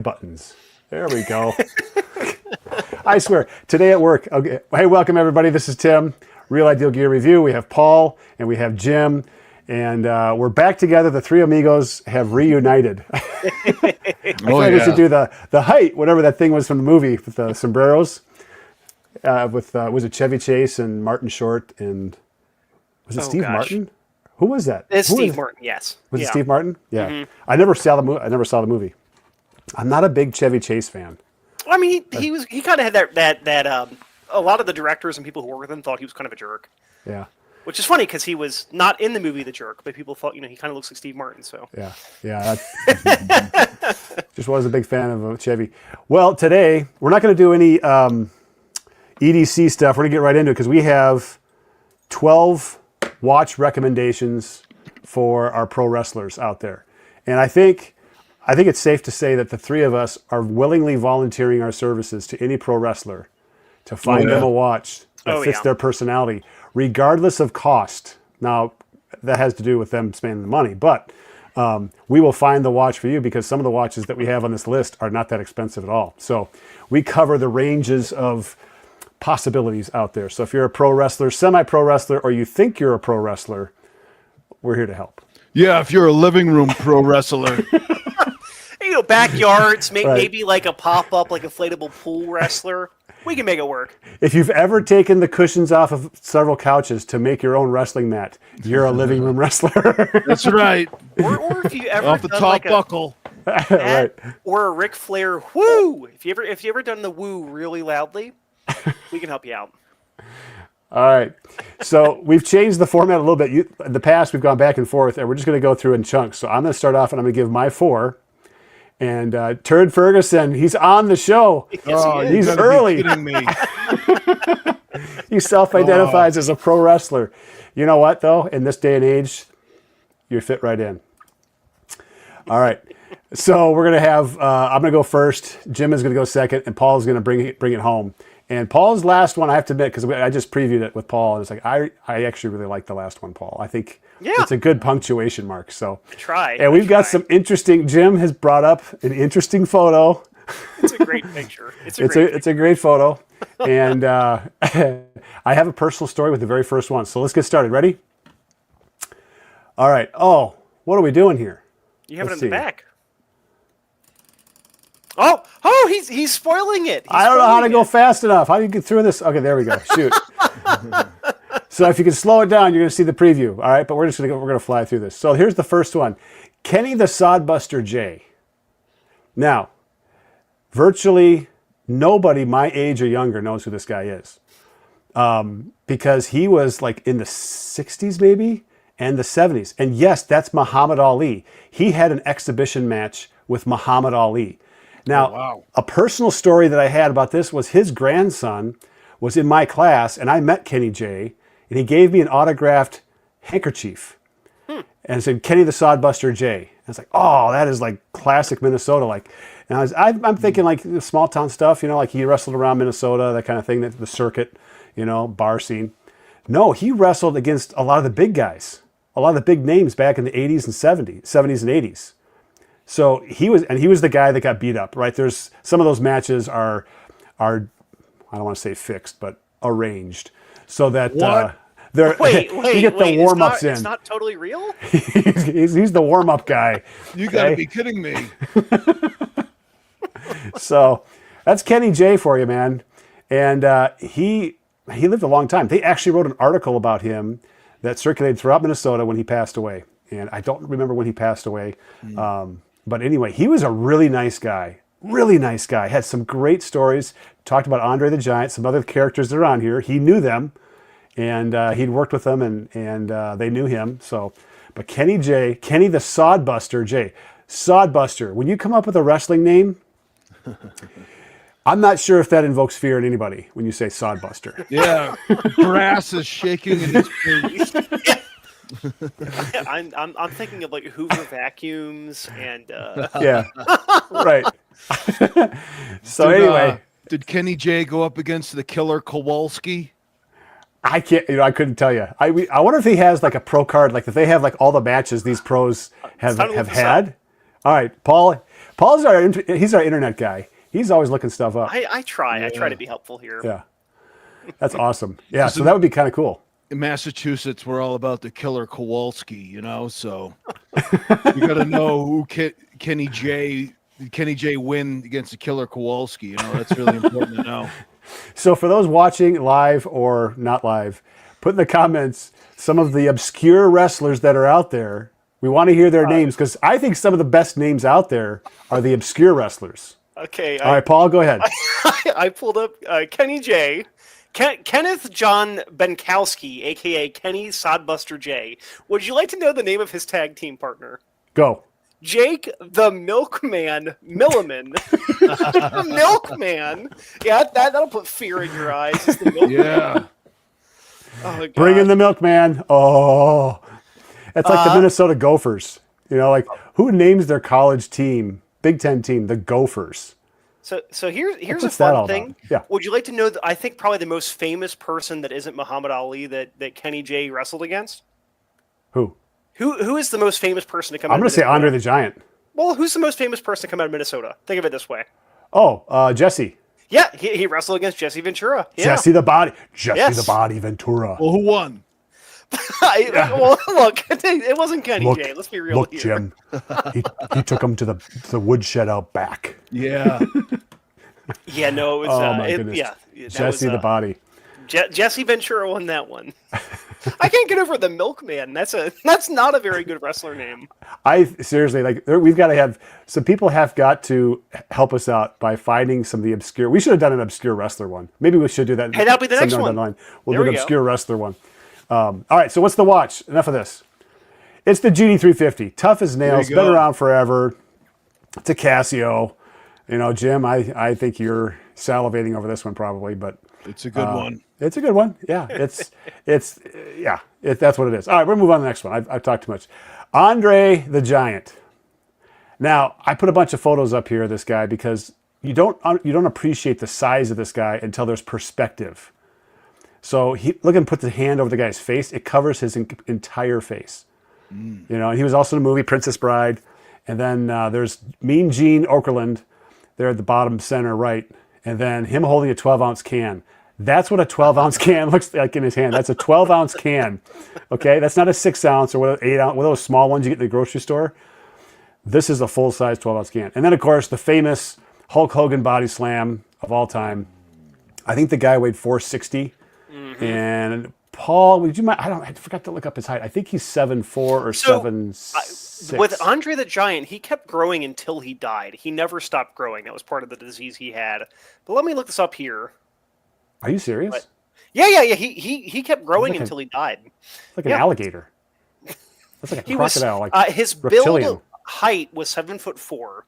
buttons. There we go. I swear, today at work. Okay. Hey, welcome everybody. This is Tim, Real Ideal Gear Review. We have Paul and we have Jim, and we're back together. The three amigos have reunited. I feel like we should do the height, whatever that thing was from the movie with the sombreros. Was it Chevy Chase and Martin Short and was it Steve Martin? Who was that? It's Steve Martin. Yes. Was it Steve Martin? Yeah. Mm-hmm. I never saw the movie. I'm not a big Chevy Chase fan. Well, I mean, he kind of had that a lot of the directors and people who work with him thought he was kind of a jerk. Yeah. Which is funny because he was not in the movie The Jerk, but people thought, he kind of looks like Steve Martin. So yeah. Just wasn't a big fan of Chevy. Well, today we're not going to do any EDC stuff. We're going to get right into it because we have 12 watch recommendations for our pro wrestlers out there, and I think it's safe to say that the three of us are willingly volunteering our services to any pro wrestler to find them a watch that fits their personality, regardless of cost. Now, that has to do with them spending the money, but we will find the watch for you because some of the watches that we have on this list are not that expensive at all. So we cover the ranges of possibilities out there. So if you're a pro wrestler, semi-pro wrestler, or you think you're a pro wrestler, we're here to help. Yeah, if you're a living room pro wrestler. Backyards, maybe like a pop-up, like inflatable pool wrestler. We can make it work. If you've ever taken the cushions off of several couches to make your own wrestling mat, you're a living room wrestler. That's right. Or if you ever off the top like buckle. Right. Or a Ric Flair woo. If you ever done the woo really loudly, we can help you out. All right. So we've changed the format a little bit. In the past, we've gone back and forth, and we're just going to go through in chunks. So I'm going to start off, and I'm going to give my 4. And Turd Ferguson, he's on the show. Yes, he's early. Kidding me. He self-identifies as a pro wrestler. You know what, though? In this day and age, you fit right in. All right. So we're going to have, I'm going to go first. Jim is going to go second, and Paul is going to bring it home. And Paul's last one, I have to admit, because I just previewed it with Paul, and it's like, I actually really like the last one, Paul. I think it's a good punctuation mark. So try. And we've got some interesting, Jim has brought up an interesting photo. It's a great picture. It's a great photo. And I have a personal story with the very first one. So let's get started. Ready? All right. Oh, what are we doing here? You have it in the back. Oh, he's spoiling it. I don't know how to go fast enough. How do you get through this? Okay, there we go. Shoot. So if you can slow it down, you're going to see the preview. All right, but we're going to fly through this. So here's the first one. Kenny the Sodbuster J. Now, virtually nobody my age or younger knows who this guy is. Because he was like in the 60s maybe and the 70s. And yes, that's Muhammad Ali. He had an exhibition match with Muhammad Ali. Now, a personal story that I had about this was his grandson was in my class, and I met Kenny J, and he gave me an autographed handkerchief. And it said, Kenny the Sodbuster J. And I was like, oh, that is like classic Minnesota. And I'm thinking like small town stuff, like he wrestled around Minnesota, that kind of thing, the circuit, bar scene. No, he wrestled against a lot of the big guys, a lot of the big names back in the 80s and 70s and 80s. So he was the guy that got beat up, right? There's some of those matches are I don't want to say fixed, but arranged so that wait, you get the warm ups in. It's not totally real. he's the warm up guy. You got to be kidding me. So that's Kenny J for you, man. And he lived a long time. They actually wrote an article about him that circulated throughout Minnesota when he passed away. And I don't remember when he passed away. But anyway, he was a really nice guy. Really nice guy. Had some great stories. Talked about Andre the Giant, some other characters that are on here. He knew them, and he'd worked with them, and they knew him. So, but Kenny J, Kenny the Sodbuster J. Sodbuster. When you come up with a wrestling name, I'm not sure if that invokes fear in anybody when you say Sodbuster. Yeah, grass is shaking in his boots. I'm thinking of like Hoover vacuums and yeah, right. So anyway, did Kenny J go up against the Killer Kowalski? I can't. I couldn't tell you. I wonder if he has like a pro card, like if they have like all the matches these pros have had. All right, Paul Paul's he's our internet guy. He's always looking stuff up. I try to be helpful here. Yeah. That's awesome. Yeah, so that would be kind of cool. In Massachusetts, we're all about the killer Kowalski, so you got to know who Kenny J win against the killer Kowalski. That's really important to know. So for those watching live or not live, put in the comments some of the obscure wrestlers that are out there. We want to hear their names because I think some of the best names out there are the obscure wrestlers. Okay. All right, Paul, go ahead. I pulled up Kenny J. Kenneth John Benkowski, a.k.a. Kenny Sodbuster J. Would you like to know the name of his tag team partner? Go. Jake the Milkman Milliman. Milkman. Yeah, that'll put fear in your eyes. It's the Milkman. Yeah. Oh, God. Bring in the milkman. Oh. It's like the Minnesota Gophers. Like who names their college team, Big Ten team, the Gophers? So here's a What's that all fun thing. about? Yeah. Would you like to know? I think probably the most famous person that isn't Muhammad Ali that Kenny J wrestled against. Who? Who is the most famous person to come? I'm out going of to say Minnesota? Andre the Giant. Well, who's the most famous person to come out of Minnesota? Think of it this way. Oh, Jesse. Yeah, he wrestled against Jesse Ventura. Yeah. Jesse the Body Yes. Ventura. Well, who won? Well, look, it wasn't Kenny Look, J. Let's be real Look, here. Jim. he took him to the woodshed out back. Yeah. Yeah, no, it was. Oh my goodness. That Jesse was, the Body. Jesse Ventura won that one. I can't get over the Milkman. That's not a very good wrestler name. I seriously we've got to have some people have got to help us out by finding some of the obscure. We should have done an obscure wrestler one. Maybe we should do that. Hey, that'll be the next sometime one. down the line. We'll There do an we go. obscure wrestler one. All right. So what's the watch? Enough of this. It's the GD350. Tough as nails. you Been go. around forever. It's a Casio. Jim, I think you're salivating over this one probably, but It's a good one. it's a good one. Yeah, that's what it is. All right, we'll move on to the next one. I've talked too much. Andre the Giant. Now, I put a bunch of photos up here of this guy because you don't appreciate the size of this guy until there's perspective. So look at him put the hand over the guy's face. It covers his entire face. And he was also in the movie Princess Bride. And then there's Mean Gene Okerlund there at the bottom center right. And then him holding a 12-ounce can. That's what a 12-ounce can looks like in his hand. That's a 12-ounce can. Okay, that's not a 6-ounce or 8-ounce, one of those small ones you get in the grocery store. This is a full-size 12-ounce can. And then, of course, the famous Hulk Hogan body slam of all time. I think the guy weighed 460. And Paul, would you mind? I forgot to look up his height. I think he's 7'4" or 7'6". With Andre the Giant, he kept growing until he died. He never stopped growing. That was part of the disease he had. But let me look this up here. Are you serious? But- Yeah. He kept growing until he died. It's like an yeah. alligator. That's like a He was crocodile. his reptilian. build height was 7'4",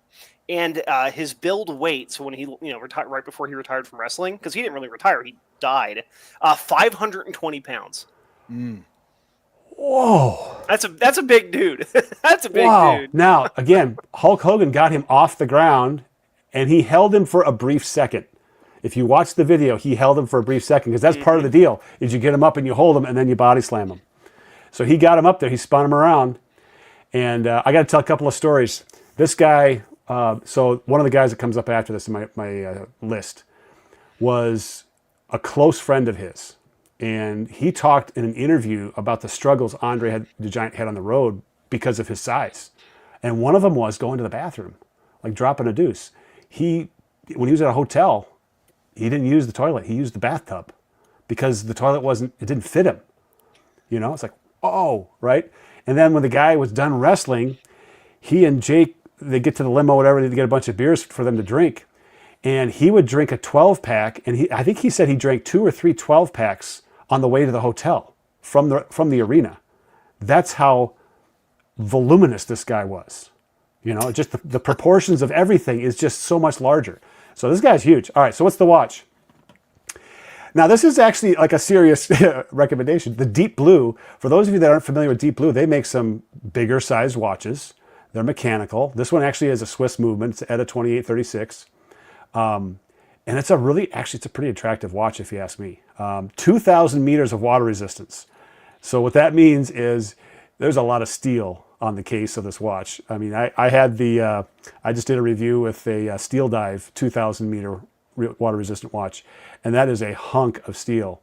and his build weight. So when he retired right before he retired from wrestling, because he didn't really retire, he died. 520 pounds. Whoa. That's a big dude. That's a big dude. Now, again, Hulk Hogan got him off the ground, and he held him for a brief second. If you watch the video, he held him for a brief second, because that's part of the deal, is you get him up and you hold him, and then you body slam him. So he got him up there. He spun him around. And I got to tell a couple of stories. This guy, so one of the guys that comes up after this in my list was a close friend of his. And he talked in an interview about the struggles Andre the Giant had on the road because of his size. And one of them was going to the bathroom, like dropping a deuce. When he was at a hotel, he didn't use the toilet. He used the bathtub because the toilet it didn't fit him. It's like, oh, right? And then when the guy was done wrestling, he and Jake, they get to the limo, whatever, they get a bunch of beers for them to drink. And he would drink a 12-pack, and I think he said he drank 2 or 3 12-packs on the way to the hotel from the arena. That's how voluminous this guy was. Just the proportions of everything is just so much larger. So this guy's huge. All right, so what's the watch? Now, this is actually like a serious recommendation. The Deep Blue, for those of you that aren't familiar with Deep Blue, they make some bigger sized watches. They're mechanical. This one actually has a Swiss movement. It's ETA 2836. And it's a pretty attractive watch if you ask me. 2,000 meters of water resistance. So what that means is there's a lot of steel on the case of this watch. I mean, I had the I just did a review with a Steel Dive 2,000 meter water resistant watch, and that is a hunk of steel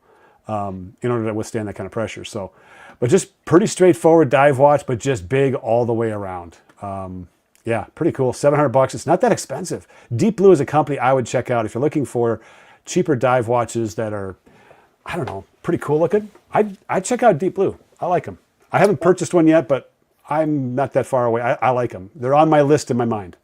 in order to withstand that kind of pressure. So, but just pretty straightforward dive watch, but just big all the way around. Yeah, pretty cool. $700. It's not that expensive. Deep Blue is a company I would check out if you're looking for cheaper dive watches that are, I don't know, pretty cool looking. I'd check out Deep Blue. I like them. I haven't purchased one yet, but I'm not that far away. I like them. They're on my list in my mind.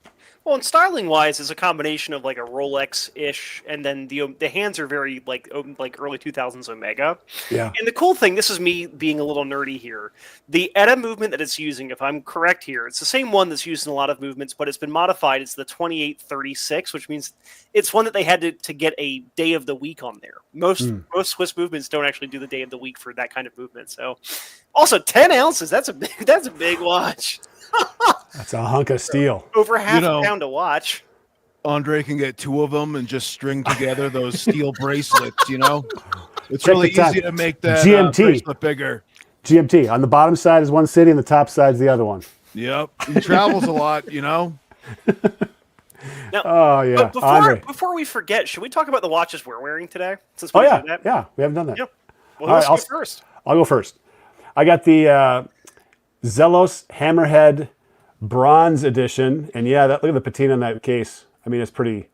Well, and styling wise, is a combination of like a Rolex ish, and then the hands are very like early 2000s Omega. Yeah. And the cool thing, this is me being a little nerdy here. The ETA movement that it's using, if I'm correct here, it's the same one that's used in a lot of movements, but it's been modified. It's the 2836, which means it's one that they had to get a day of the week on there. Most Swiss movements don't actually do the day of the week for that kind of movement. So, also 10 ounces. That's a big watch. That's a hunk of steel. Over half a pound to watch. Andre can get 2 of them and just string together those steel bracelets, you know? It's Check really the time. easy to make that GMT. bracelet bigger. GMT. On the bottom side is one city and the top side is the other one. Yep. He travels a lot, you know? Now, Oh, yeah. but before we forget, should we talk about the watches we're wearing today? Since we Oh, yeah. did that? Yeah, we haven't done that. Yep. Well, All let's right, go first. I'll go first. I got the Zelos Hammerhead Bronze Edition. And yeah, look at the patina on that case. I mean, it's pretty,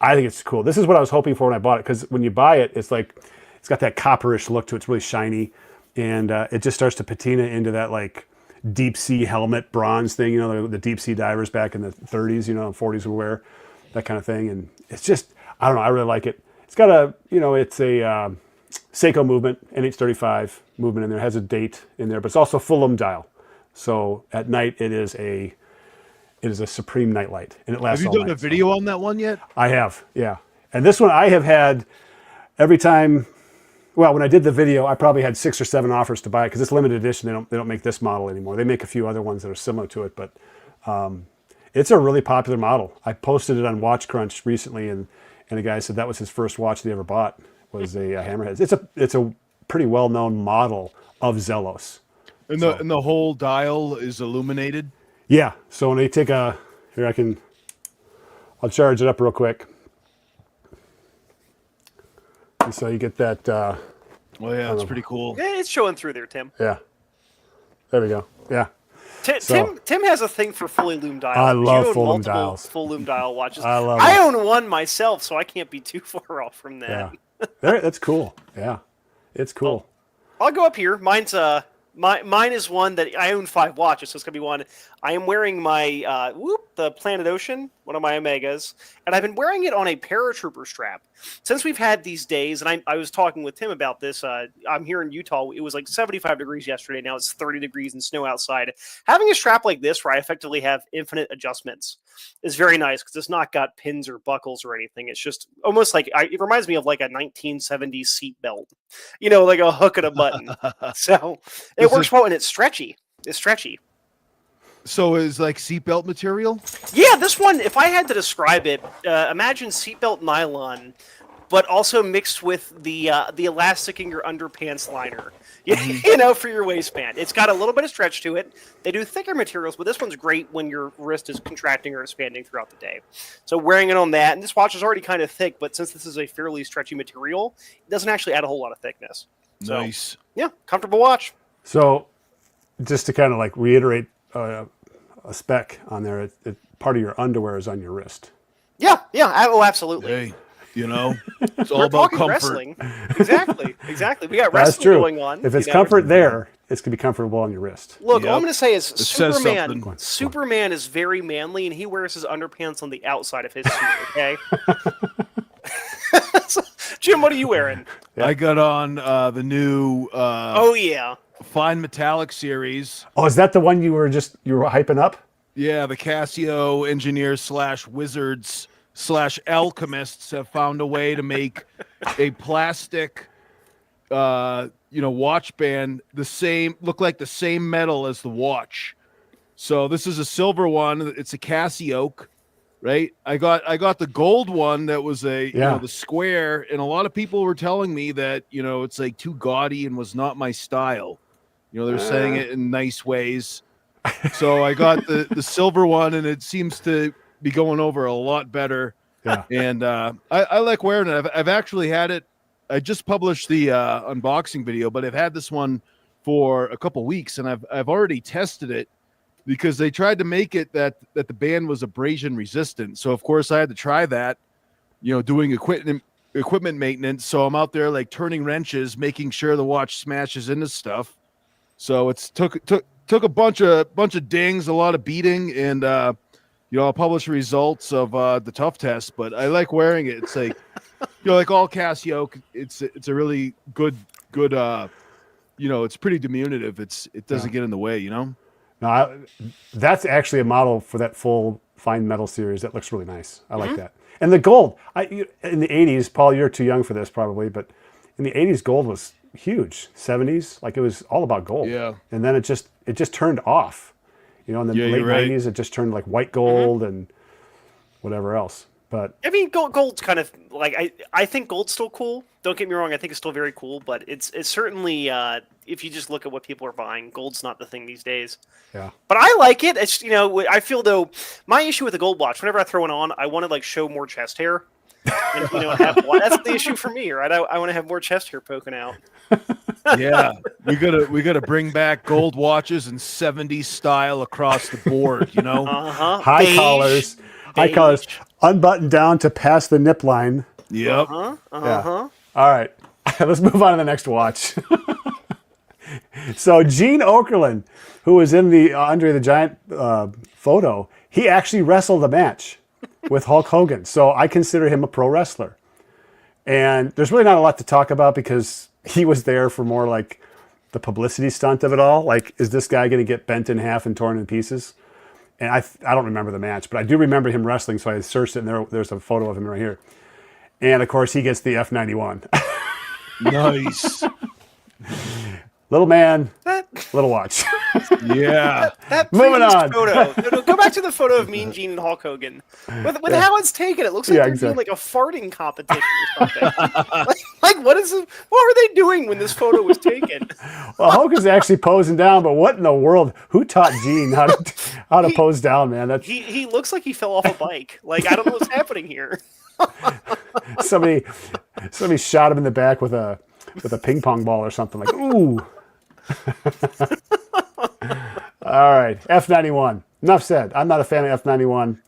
I think it's cool. This is what I was hoping for when I bought it, because when you buy it, it's like, it's got that copperish look to it. It's really shiny. And it just starts to patina into that like deep sea helmet bronze thing, you know, the deep sea divers back in the 30s, you know, 40s would wear that kind of thing. And it's just, I don't know, I really like it. It's got a, you know, it's a Seiko movement, NH35 movement in there. It has a date in there, but it's also Fulham dial. So at night it is a supreme nightlight, and it lasts. Have you all done a night, video on that one yet? I have, yeah. And this one I have had every time. Well, when I did the video, I probably had 6 or 7 offers to buy it because it's limited edition. They don't make this model anymore. They make a few other ones that are similar to it, but it's a really popular model. I posted it on Watch Crunch recently, and a guy said that was his first watch that he ever bought was a Hammerhead. It's a pretty well known model of Zelos. And the whole dial is illuminated. Yeah. So when they take I'll charge it up real quick. And so you get that. Well, yeah, it's pretty cool. Yeah, it's showing through there, Tim. Yeah. There we go. Yeah. Tim has a thing for fully lume dials. I love You own full lume multiple dials. Full lume dial watches. I love I it. own one myself, so I can't be too far off from that. Yeah. That's cool. Yeah. It's cool. I'll go up here. Mine is one that I own 5 watches, so it's gonna be one. I am wearing my the Planet Ocean, one of my Omegas, and I've been wearing it on a paratrooper strap since we've had these days. And I was talking with Tim about this. I'm here in Utah. It was like 75 degrees yesterday. Now it's 30 degrees and snow outside. Having a strap like this, where I effectively have infinite adjustments, is very nice because it's not got pins or buckles or anything. It's just almost like it reminds me of like a 1970s seat belt, you know, like a hook and a button. So it works well, and it's stretchy. It's stretchy. So is like seatbelt material? Yeah, this one, if I had to describe it, imagine seatbelt nylon, but also mixed with the elastic in your underpants liner, you know, for your waistband. It's got a little bit of stretch to it. They do thicker materials, but this one's great when your wrist is contracting or expanding throughout the day. So wearing it on that, and this watch is already kind of thick, but since this is a fairly stretchy material, it doesn't actually add a whole lot of thickness. So, Nice. yeah, comfortable watch. So just to kind of like reiterate a spec on there, part of your underwear is on your wrist. Yeah, oh, absolutely. Hey, you know, it's all We're about talking comfort. wrestling. Exactly. We got That's wrestling true. going on. If it's you know. comfort there, it's going to be comfortable on your wrist. Look, Yep. all I'm going to say is says Superman. something. Superman is very manly, and he wears his underpants on the outside of his suit. Okay. Jim, what are you wearing? Yeah. I got on the new Oh yeah. Fine Metallic series. Oh, is that the one you were hyping up? Yeah, the Casio engineers / wizards / alchemists have found a way to make a plastic, watch band look like the same metal as the watch. So this is a silver one. It's a Casio, right? I got the gold one that was the square, and a lot of people were telling me that it's like too gaudy and was not my style. They're saying it in nice ways. So I got the silver one, and it seems to be going over a lot better. Yeah. And I like wearing it. I've actually had it. I just published the unboxing video, but I've had this one for a couple weeks, and I've already tested it because they tried to make it that the band was abrasion resistant. So of course I had to try that, doing equipment maintenance. So I'm out there like turning wrenches, making sure the watch smashes into stuff. So it's took a bunch of dings, a lot of beating, and I'll publish results of the tough test. But I like wearing it. It's like like all Casio, it's a really good it's pretty diminutive. It doesn't get in the way. No, that's actually a model for that full fine metal series that looks really nice. I like that. And the gold, in the 80s, Paul, you're too young for this probably, but in the 80s, gold was huge. 70s, like it was all about gold. Yeah. And then it just turned off. In the late you're right. 90s, it just turned like white gold and whatever else. But I mean, gold's kind of like I think gold's still cool. Don't get me wrong, I think it's still very cool, but it's certainly if you just look at what people are buying, gold's not the thing these days. yeah. But I like it. It's I feel though my issue with the gold watch, whenever I throw it on, I want to like show more chest hair. And, that's the issue for me, right? I want to have more chest hair poking out. Yeah, we gotta bring back gold watches and 70s style across the board. High collars, unbuttoned down to past the nip line. Yep. Yeah. All right, let's move on to the next watch. So Gene Okerlund, who was in the Andre the Giant photo, he actually wrestled a match with Hulk Hogan. So I consider him a pro wrestler. And there's really not a lot to talk about because he was there for more like the publicity stunt of it all. Like, is this guy going to get bent in half and torn in pieces? And I don't remember the match, but I do remember him wrestling. So I searched it, and there's a photo of him right here. And of course, he gets the F91. Nice. Little man, little watch. Yeah. That Moving previous on. photo. No, go back to the photo of Mean Gene and Hulk Hogan. With how it's taken, it looks like they're doing like a farting competition or something. like what were they doing when this photo was taken? Well, Hulk is actually posing down, but what in the world? Who taught Gene how to pose down, man? That's He looks like he fell off a bike. Like, I don't know what's happening here. somebody shot him in the back with a ping pong ball or something. Like, ooh. All right, F91. Enough said. I'm not a fan of F91.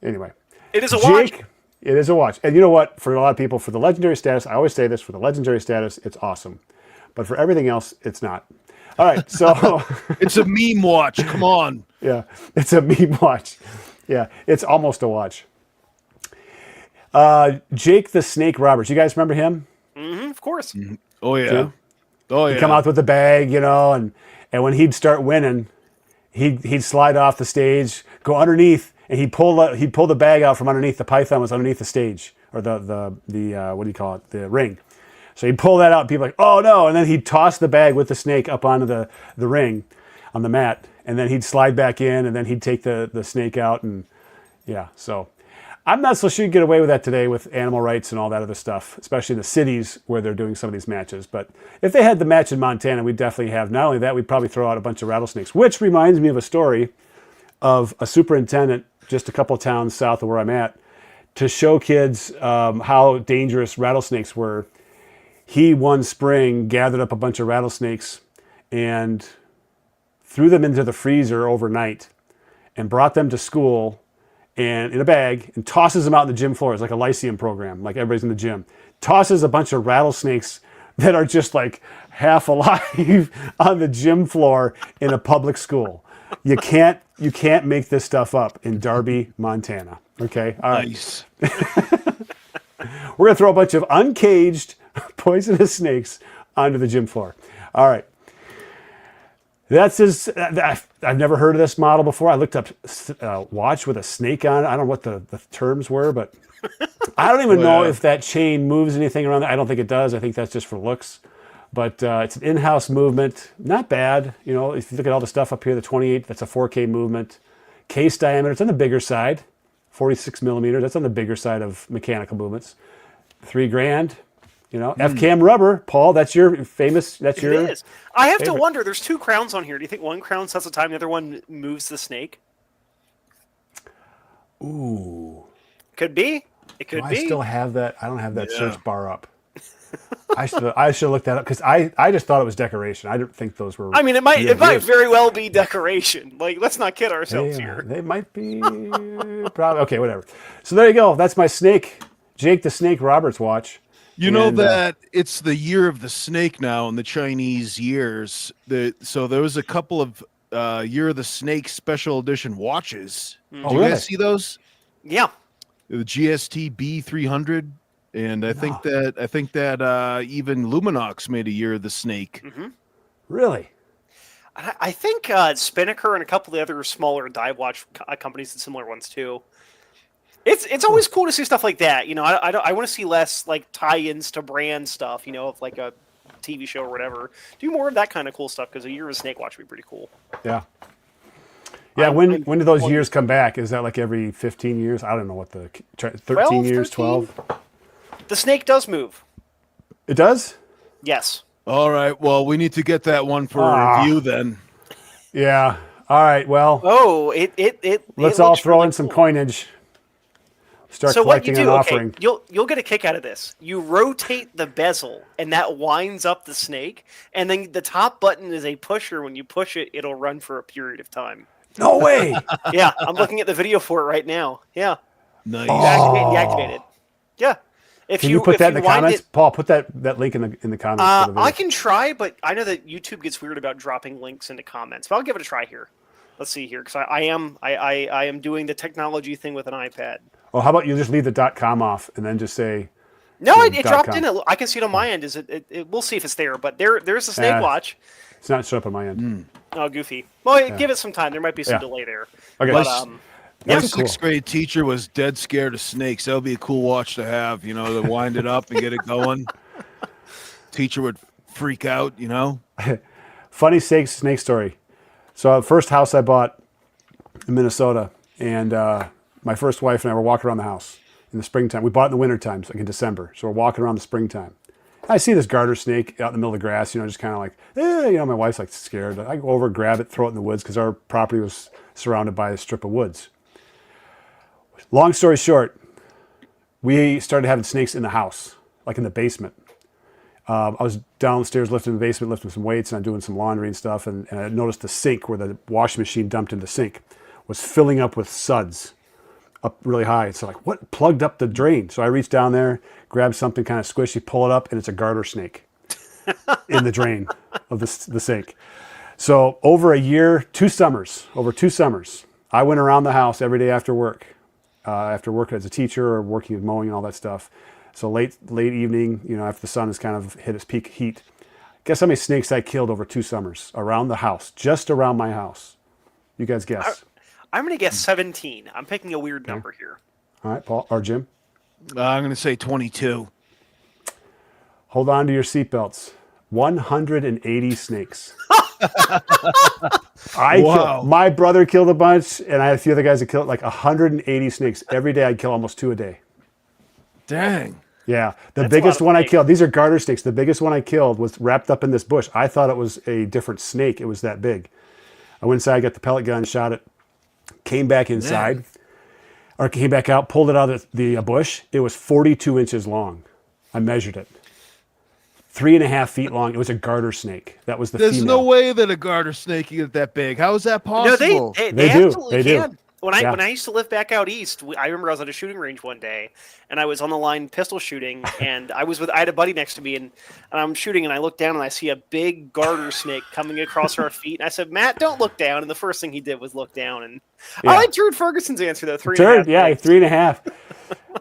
Anyway, It is a watch. Jake, it is a watch. And you know what? For a lot of people, for the legendary status, I always say this, for the legendary status, it's awesome. But for everything else, it's not. All right, so... It's a meme watch. Come on. Yeah, it's a meme watch. Yeah, it's almost a watch. Jake the Snake Roberts. You guys remember him? Mm-hmm, of course. Oh, yeah. Yeah. Oh, yeah. He'd come out with the bag, and when he'd start winning, he'd slide off the stage, go underneath, and he'd pull the bag out from underneath. The python was underneath the stage, or the what do you call it? The ring. So he'd pull that out, and people like, oh no, and then he'd toss the bag with the snake up onto the ring on the mat, and then he'd slide back in, and then he'd take the snake out, and yeah, so I'm not so sure you get away with that today with animal rights and all that other stuff, especially in the cities where they're doing some of these matches. But if they had the match in Montana, we'd definitely have, not only that, we'd probably throw out a bunch of rattlesnakes, which reminds me of a story of a superintendent just a couple of towns south of where I'm at, to show kids how dangerous rattlesnakes were. He one spring gathered up a bunch of rattlesnakes and threw them into the freezer overnight and brought them to school and in a bag, and tosses them out in the gym floor. It's like a Lyceum program, like everybody's in the gym. Tosses a bunch of rattlesnakes that are just like half alive on the gym floor in a public school. You can't make this stuff up in Darby, Montana. Okay, all right. Nice. We're gonna throw a bunch of uncaged poisonous snakes onto the gym floor. All right. That's his. I've never heard of this model before. I looked up watch with a snake on it. I don't know what the terms were, but I don't even know if that chain moves anything around there. I don't think it does. I think that's just for looks. But it's an in-house movement. Not bad. If you look at all the stuff up here, the 28, that's a 4K movement. Case diameter, it's on the bigger side. 46 millimeters, that's on the bigger side of mechanical movements. $3,000. F-Cam rubber, Paul. That's your famous. That's your. It is. I have to favorite. wonder. There's two crowns on here. Do you think one crown sets the time, the other one moves the snake? Ooh. Could be. It could Do I be. still have that? I don't have that Yeah. search bar up. I should look that up because I just thought it was decoration. I didn't think those were. I mean, it might real gifts. very well be decoration. Like, let's not kid ourselves here. They might be. Probably okay. Whatever. So there you go. That's my snake, Jake the Snake Roberts watch. You know And, that it's the year of the snake now in the Chinese years. So there was a couple of Year of the Snake special edition watches. Did Oh, you really? guys see those? Yeah. The GST B300, and I think that even Luminox made a Year of the Snake. Really? I think Spinnaker and a couple of the other smaller dive watch companies did similar ones too. It's always cool to see stuff like that. I want to see less like tie-ins to brand stuff. Of like a TV show or whatever. Do more of that kind of cool stuff because a Year of a Snake watch would be pretty cool. Yeah. Yeah. When do those years come back? Is that like every 15 years? I don't know what the 13 12, years, 13? 12. The snake does move. It does. Yes. All right, well, we need to get that one for a review then. Yeah. All right. Well, Oh, let's it all looks throw really in some cool. coinage. Start So what you collecting do? an Okay, offering. you'll get a kick out of this. You rotate the bezel, and that winds up the snake. And then the top button is a pusher. When you push it, it'll run for a period of time. No way. Yeah, I'm looking at the video for it right now. Yeah, Nice. you activate and deactivate it. Yeah. If Can you put if that in the wind comments, it- Paul? Put that link in the comments. for the video. I can try, but I know that YouTube gets weird about dropping links into comments. But I'll give it a try here. Let's see here, because I am doing the technology thing with an iPad. Oh, how about you just leave the .com off and then just say No, Yeah, it dropped .com. in. I can see it on my end. We'll see if it's there. But there's the Snake Yeah. Watch. it's not showing up on my end. Oh, goofy. Well, give it some time. There might be some Yeah. delay there. Okay. But, My That's cool. sixth grade teacher was dead scared of snakes. That would be a cool watch to have, to wind it up and get it going. Teacher would freak out, Funny snake story. So the first house I bought in Minnesota, and my first wife and I were walking around the house in the springtime. We bought it in the wintertime, so like in December. So we're walking around the springtime. I see this garter snake out in the middle of the grass, just kind of like, my wife's like scared. I go over, grab it, throw it in the woods because our property was surrounded by a strip of woods. Long story short, we started having snakes in the house, like in the basement. I was downstairs lifting the basement, lifting some weights, and I'm doing some laundry and stuff, and I noticed the sink where the washing machine dumped in the sink was filling up with suds up really high. So like, what plugged up the drain? So I reached down there, grabbed something kind of squishy, pull it up, and it's a garter snake in the drain of the sink. So over 2 summers, I went around the house every day after work as a teacher or working with mowing and all that stuff. So late evening, after the sun has kind of hit its peak heat. Guess how many snakes I killed over 2 summers around the house, just around my house? You guys guess. I'm going to guess 17. I'm picking a weird number here. All right, Paul or Jim, I'm going to say 22. hold on to your seatbelts. 180 snakes. Wow. My brother killed a bunch, and I had a few other guys that killed like 180 snakes. Every day I'd kill almost 2 a day. Dang. Yeah, the That's a biggest lot of one I snakes. killed, these are garter snakes. The biggest one I killed was wrapped up in this bush. I thought it was a different snake. It was that big. I went inside, got the pellet gun, shot it, came back inside, or came back out, pulled it out of the bush. It was 42 inches long. I measured it. 3.5 feet long. It was a garter snake. That was the There's female. no way that a garter snake can get that big. How is that No, possible? they They do. absolutely They do. can. When I used to live back out east, I remember I was at a shooting range one day, and I was on the line pistol shooting, and I had a buddy next to me, and I'm shooting, and I look down, and I see a big garter snake coming across our feet, and I said, "Matt, don't look down." And the first thing he did was look down, and Yeah. I like Jared Ferguson's answer though. 3.5. Third, yeah, snakes. 3.5.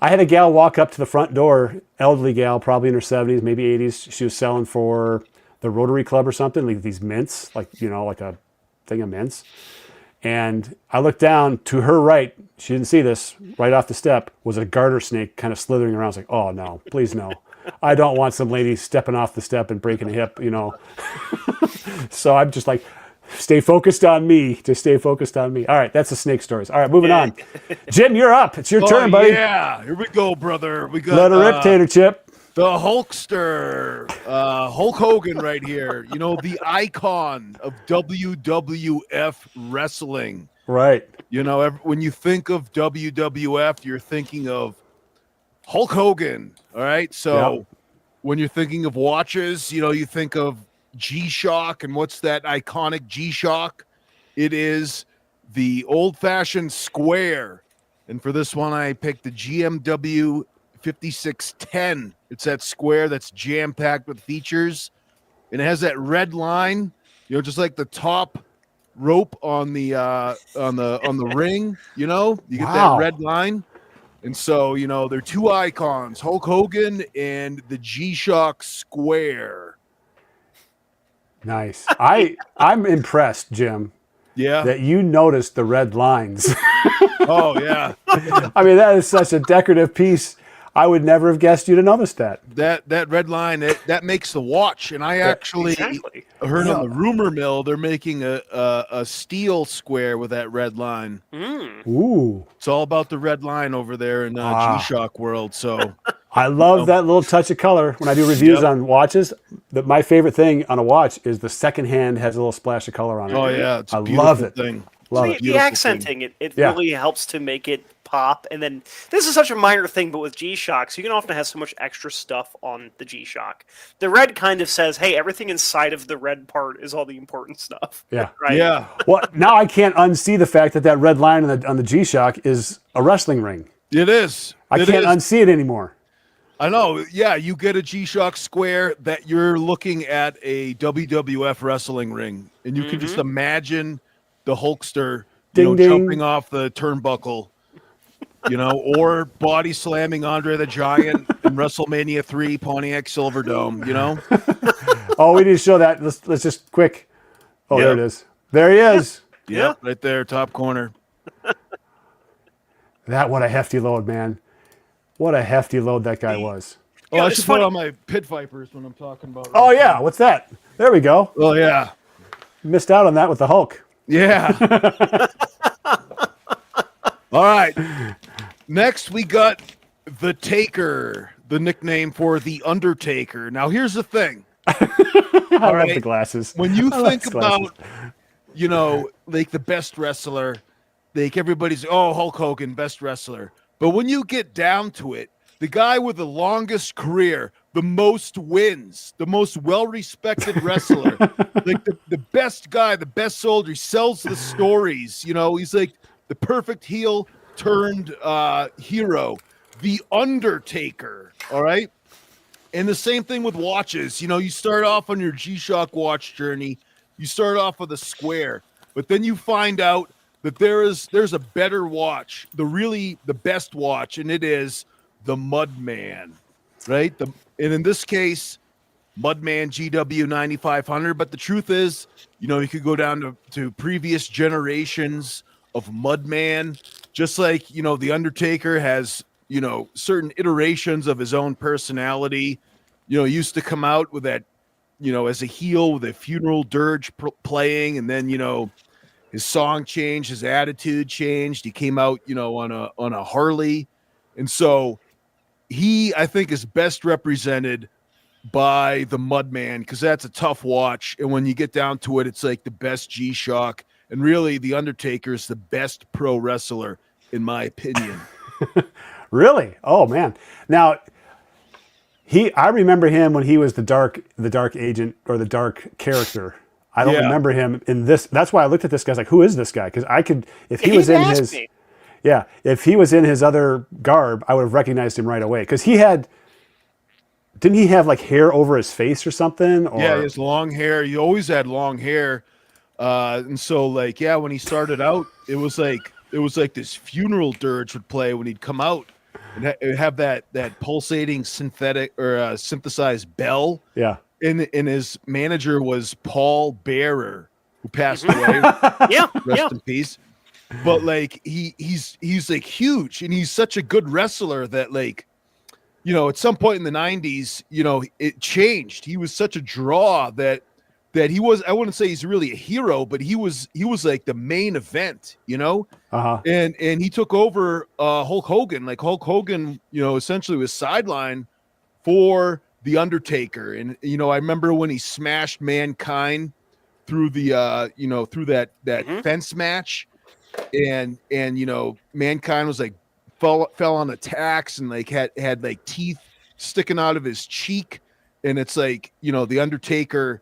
I had a gal walk up to the front door, elderly gal, probably in her 70s, maybe 80s. She was selling for the Rotary Club or something, like these mints, like a thing of mints. And I looked down to her right. She didn't see this. Right off the step was a garter snake kind of slithering around. I was like, oh no, please no. I don't want some lady stepping off the step and breaking a hip, So I'm just like, stay focused on me. Just stay focused on me. All right, that's the snake stories. All right, moving on. Jim, you're up. It's your turn, buddy. Yeah, here we go, brother. We got Let her rip, Tater Chip. The Hulkster, Hulk Hogan right here. You know, the icon of WWF wrestling. Right. You know, when you think of WWF, you're thinking of Hulk Hogan. All right. So Yep. when you're thinking of watches, you know, you think of G-Shock. And what's that iconic G-Shock? It is the old-fashioned square. And for this one, I picked the GMW 5610. It's that square that's jam-packed with features. And it has that red line, you know, just like the top rope on the ring, you know, you get Wow. that red line. And so, you know, they're two icons, Hulk Hogan and the G-Shock square. Nice. I'm impressed, Jim, Yeah. that you noticed the red lines. Oh, yeah. I mean, that is such a decorative piece. I would never have guessed you to notice that. That red line, that makes the watch. And I actually Exactly. heard on the rumor mill they're making a steel square with that red line. Ooh. It's all about the red line over there in G-Shock world. So I love that little touch of color. When I do reviews Yep. on watches, my favorite thing on a watch is the second hand has a little splash of color on it. oh yeah, it's a I beautiful love it. thing. Love the, it. the Beautiful accenting, it Yeah. really helps to make it pop. And then this is such a minor thing, but with G-Shocks, you can often have so much extra stuff on the G-Shock. The red kind of says, hey, everything inside of the red part is all the important stuff. Yeah. Right? Yeah. Well, now I can't unsee the fact that red line on the G-Shock is a wrestling ring. It is. I It can't is. unsee it anymore. I know. Yeah, you get a G-Shock square that you're looking at a WWF wrestling ring, and you can just imagine the Hulkster, Ding, ding. jumping off the turnbuckle, or body slamming Andre the Giant in WrestleMania 3 Pontiac Silverdome. Oh, we need to show that. Let's just quick. Oh, there Yep. it is. There he is. Yep, right there, top corner. What a hefty load, man. What a hefty load that guy was. Oh, Yeah, I it's should funny. put on my Pit Vipers when I'm talking about. Oh, yeah. What's that? There we go. Oh yeah. Missed out on that with the Hulk. Yeah. All right. Next, we got The Taker, the nickname for The Undertaker. Now, here's the thing. I love right. the glasses. When you I love think his glasses. about, like the best wrestler, like everybody's, Hulk Hogan, best wrestler. But when you get down to it, the guy with the longest career, the most wins, the most well-respected wrestler, like the best guy, the best soldier, he sells the stories, he's like the perfect heel turned hero, the Undertaker, all right? And the same thing with watches. You start off on your G-Shock watch journey, you start off with a square, but then you find out that there's a better watch, the best watch, and it is the Mudman, right? And in this case, Mudman GW 9500. But the truth is, you could go down to previous generations of Mudman, just like, the Undertaker has, certain iterations of his own personality. He used to come out with that, as a heel with a funeral dirge playing, and then, his song changed, his attitude changed. He came out, on a Harley. And so he, I think, is best represented by the Mudman, because that's a tough watch. And when you get down to it, it's like the best G-Shock. And really, the Undertaker is the best pro wrestler, in my opinion. Really? Oh, man. Now, I remember him when he was the dark agent or the dark character. I don't Yeah. remember him in this. That's why I looked at this guy. I was like, who is this guy? Because if he He was in asked his, me. yeah, if he was in his other garb, I would have recognized him right away. Because didn't he have like hair over his face or something? Or, Yeah, he has long hair. He always had long hair. And so, like, yeah, when he started out, it was like this funeral dirge would play when he'd come out, and it would have that pulsating synthetic or synthesized bell. yeah. And his manager was Paul Bearer, who passed away. Yeah, Rest yeah. in peace. But like he's like huge, and he's such a good wrestler that, like, at some point in the 90s, it changed. He was such a draw that he was, I wouldn't say he's really a hero, but he was like the main event, Uh-huh. and he took over Hulk Hogan. Like Hulk Hogan, essentially was sidelined for The Undertaker. And, you know, I remember when he smashed Mankind through the, you know, through that fence match. And, you know, Mankind was like, fell on attacks and like had like teeth sticking out of his cheek. And it's like, you know, The Undertaker,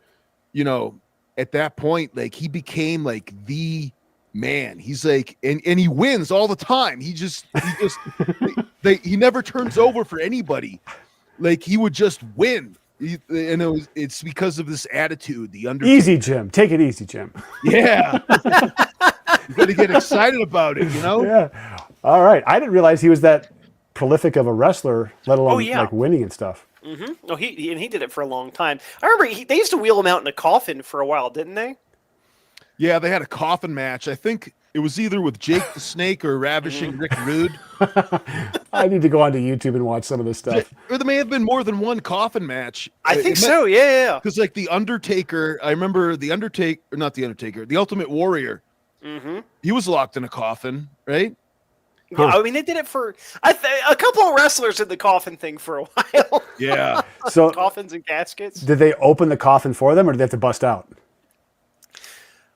you know, at that point, like he became like the man. He's like, and he wins all the time. He he never turns over for anybody. Like he would just win. It's because of this attitude. The Undertaker. Easy, Jim. Take it easy, Jim. Yeah. You got to get excited about it, you know? Yeah. All right. I didn't realize he was that prolific of a wrestler, let alone like winning and stuff. Mm-hmm. Oh, he did it for a long time. I remember they used to wheel him out in a coffin for a while, didn't they? Yeah, they had a coffin match. I think it was either with Jake the Snake or Ravishing Rick Rude. I need to go onto YouTube and watch some of this stuff. Or there may have been more than one coffin match. I think so. Yeah. Because like the Undertaker, I remember the Undertaker, or not the Undertaker, the Ultimate Warrior. Mm-hmm. He was locked in a coffin, right? Yeah, I mean, they did it for a couple of wrestlers did the coffin thing for a while. Yeah. So coffins and caskets. Did they open the coffin for them, or did they have to bust out?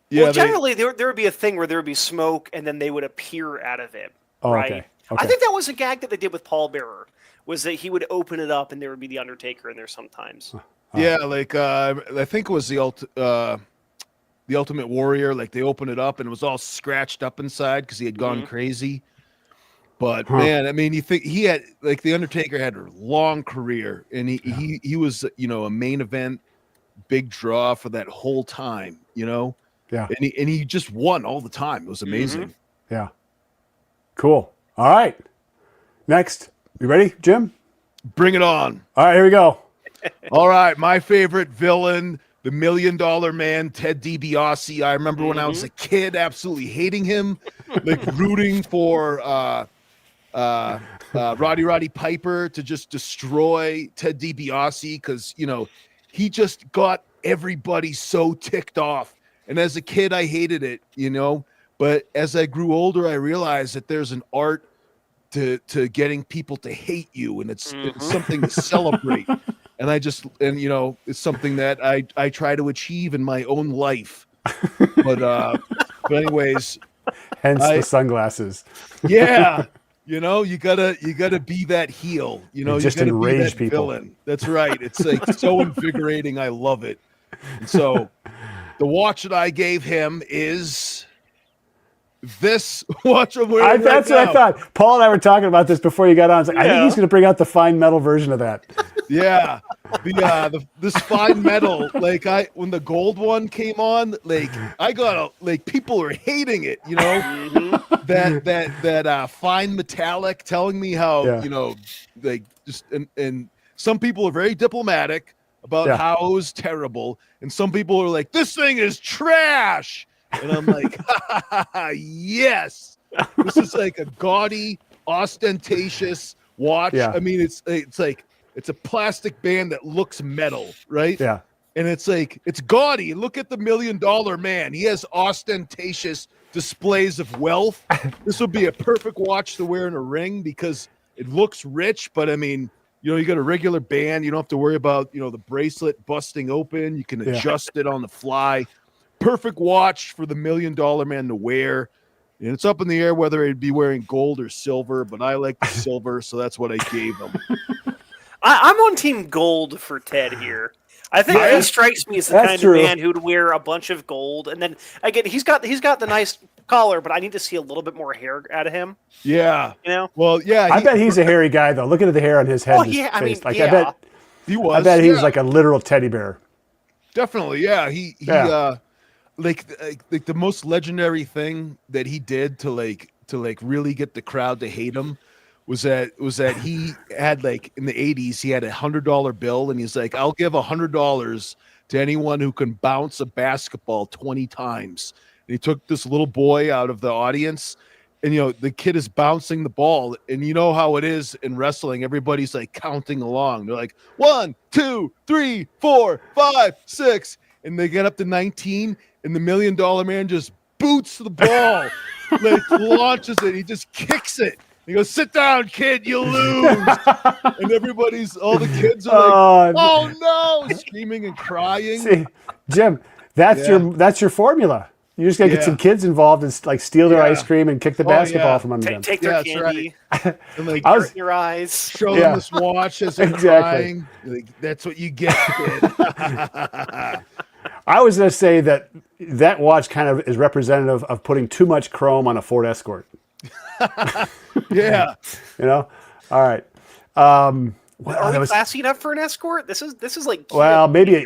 Yeah, well, generally there would be a thing where there would be smoke, and then they would appear out of it. Oh, right? okay. I think that was a gag that they did with Paul Bearer. Was that he would open it up, and there would be the Undertaker in there sometimes. Yeah, like I think it was the Ultimate Warrior. Like they opened it up, and it was all scratched up inside because he had gone crazy. But man, I mean, you think he had like the Undertaker had a long career, and he was, you know, a main event big draw for that whole time, you know. Yeah. And he just won all the time. It was amazing. Yeah. Cool. All right. Next, you ready, Jim? Bring it on. All right, here we go. All right, my favorite villain, the $1 Million Man, Ted DiBiase. I remember when I was a kid, absolutely hating him, like rooting for Roddy Piper to just destroy Ted DiBiase because, you know, he just got everybody so ticked off. And as a kid, I hated it, you know. But as I grew older, I realized that there's an art to getting people to hate you, and it's something to celebrate. And you know, it's something that I try to achieve in my own life. But anyways, hence the sunglasses. Yeah. You know, you gotta be that heel. You know, just you gotta enrage be that people. villain. That's right. It's like so invigorating. I love it. And so the watch that I gave him is this watch I'm wearing. That's what I thought. Paul and I were talking about this before you got on. I was like, I think he's going to bring out the fine metal version of that. Yeah, this fine metal. Like when the gold one came on, like I got people are hating it. You know, that fine metallic, telling me how you know, like just and some people are very diplomatic about how it was terrible, and some people are like, this thing is trash. And I'm like, yes, this is like a gaudy, ostentatious watch. Yeah. I mean, it's like it's a plastic band that looks metal, right? Yeah. And it's like it's gaudy. Look at the $1 Million Man. He has ostentatious displays of wealth. This would be a perfect watch to wear in a ring because it looks rich, but I mean, you know, you got a regular band. You don't have to worry about, you know, the bracelet busting open. You can adjust it on the fly. Perfect watch for the $1 Million Man to wear. And it's up in the air whether he'd be wearing gold or silver, but I like the silver, so that's what I gave him. I'm on team gold for Ted here. I think he strikes me as the kind of man who'd wear a bunch of gold, and then again, he's got the nice collar, but I need to see a little bit more hair out of him. Yeah, you know. Well, yeah, I bet he's a hairy guy though. Look at the hair on his head. Oh and his yeah, face. I mean, I bet he was. I bet he was like a literal teddy bear. Definitely, yeah. He like the most legendary thing that he did to really get the crowd to hate him was that he had, like, in the 80s, he had $100 bill, and he's like, I'll give $100 to anyone who can bounce a basketball 20 times. And he took this little boy out of the audience, and, you know, the kid is bouncing the ball, and you know how it is in wrestling. Everybody's like counting along. They're like 1, 2, 3, 4, 5, 6, and they get up to 19, and the $1 Million Man just boots the ball, like launches it. He just kicks it. He goes, "Sit down, kid, you lose." And all the kids are like, "Oh no!" screaming and crying. See, Jim, that's your formula. You just gotta get some kids involved and like steal their ice cream and kick the basketball from under them. Take their candy. Right. And like in your eyes. Show them this watch as they're crying. Like, that's what you get, kid. I was gonna say that watch kind of is representative of putting too much chrome on a Ford Escort. Yeah. You know? All right. Are we classy enough for an Escort? This is like maybe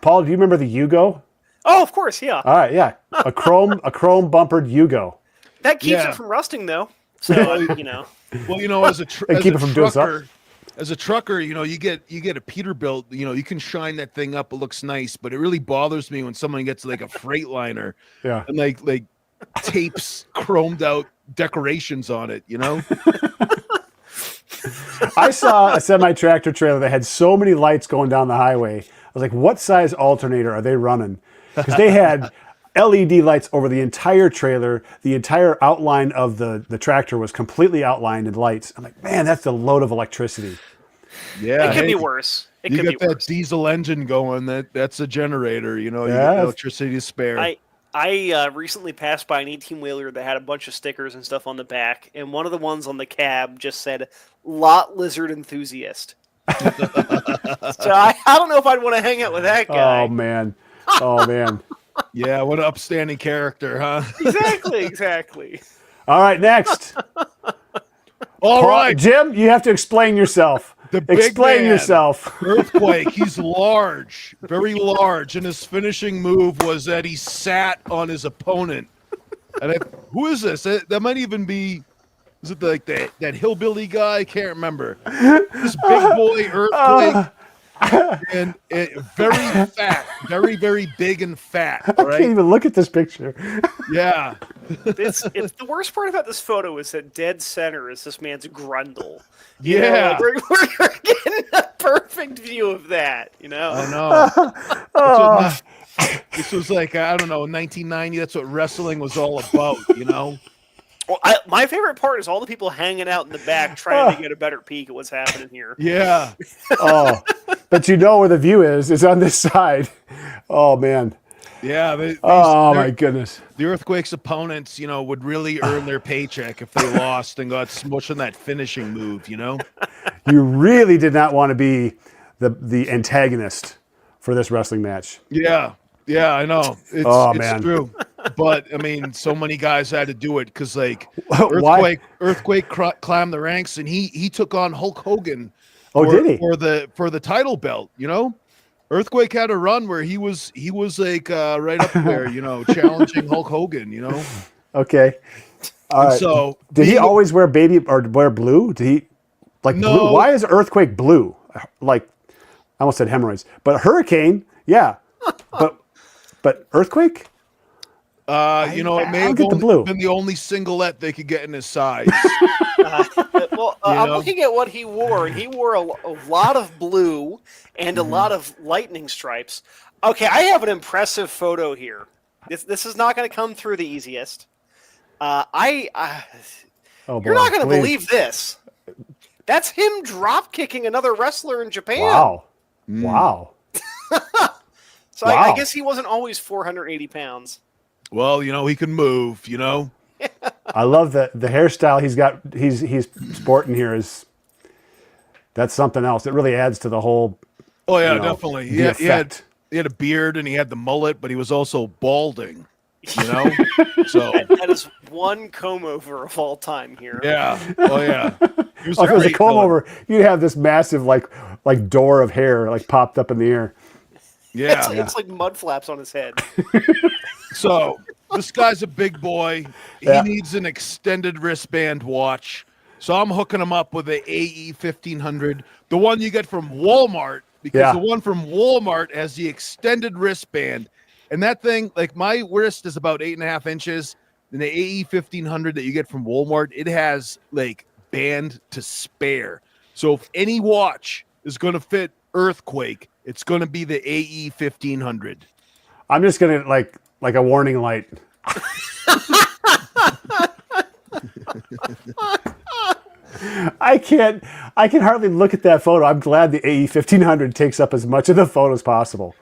Paul, do you remember the Yugo? Oh, of course, yeah. All right, yeah. A chrome bumpered Yugo. That keeps it from rusting though. So, you know. Well, as a trucker, you know, you get a Peterbilt, you know, you can shine that thing up, it looks nice, but it really bothers me when someone gets like a Freightliner and like tapes chromed out decorations on it, you know? I saw a semi-tractor trailer that had so many lights going down the highway. I was like, what size alternator are they running? Because they had LED lights over the entire trailer. The entire outline of the tractor was completely outlined in lights. I'm like, man, that's a load of electricity. Yeah, it could be worse. It you could get be that worse. diesel engine going. That's a generator. You know, you get electricity to spare. I recently passed by an 18-wheeler that had a bunch of stickers and stuff on the back, and one of the ones on the cab just said "Lot Lizard Enthusiast." So I don't know if I'd want to hang out with that guy. Oh man. Yeah, what an upstanding character, huh? Exactly. All right, next. All right, Jim, you have to explain yourself. Explain yourself. Earthquake. He's large, very large, and his finishing move was that he sat on his opponent. And who is this? That might even be. Is it like that hillbilly guy? I can't remember. This big boy Earthquake. And very fat, very, very big and fat. Right? I can't even look at this picture. Yeah. It's the worst part about this photo is that dead center is this man's grundle. Yeah. We're getting a perfect view of that, you know? I know. This was like, I don't know, 1990. That's what wrestling was all about, you know? Well, my favorite part is all the people hanging out in the back trying to get a better peek at what's happening here. Yeah. But you know where the view is. It's on this side. Oh, man. Yeah. My goodness. The Earthquake's opponents, you know, would really earn their paycheck if they lost and got smushed in that finishing move, you know? You really did not want to be the antagonist for this wrestling match. Yeah. Yeah, I know. It's true. But, I mean, so many guys had to do it because, like, Earthquake climbed the ranks, and he took on Hulk Hogan. Did he? For the title belt, you know? Earthquake had a run where he was like right up there, you know, challenging Hulk Hogan, you know? Okay. All right. So did he always wear wear blue? Did he blue? Why is Earthquake blue? Like, I almost said hemorrhoids, but Hurricane, yeah. But Earthquake? You know, it may have been the only singlet they could get in his size. I'm looking at what he wore, and he wore a lot of blue and a lot of lightning stripes. Okay, I have an impressive photo here. This is not going to come through the easiest. You're not going to believe this. That's him drop kicking another wrestler in Japan. Wow. So I guess he wasn't always 480 pounds. Well, you know, he can move, you know? I love the hairstyle he's sporting here that's something else. It really adds to the whole. Oh yeah, definitely. He had a beard and he had the mullet, but he was also balding, you know? So that is one comb over of all time here. Yeah. Oh yeah. If it was a comb over, you'd have this massive like door of hair like popped up in the air. Yeah. It's like mud flaps on his head. So this guy's a big boy. He needs an extended wristband watch. So I'm hooking him up with the AE 1500, the one you get from Walmart, because the one from Walmart has the extended wristband. And that thing, like my wrist is about 8.5 inches. And the AE 1500 that you get from Walmart, it has like band to spare. So if any watch is going to fit Earthquake, it's going to be the AE 1500. I'm just going to like a warning light. I can hardly look at that photo. I'm glad the AE 1500 takes up as much of the photo as possible.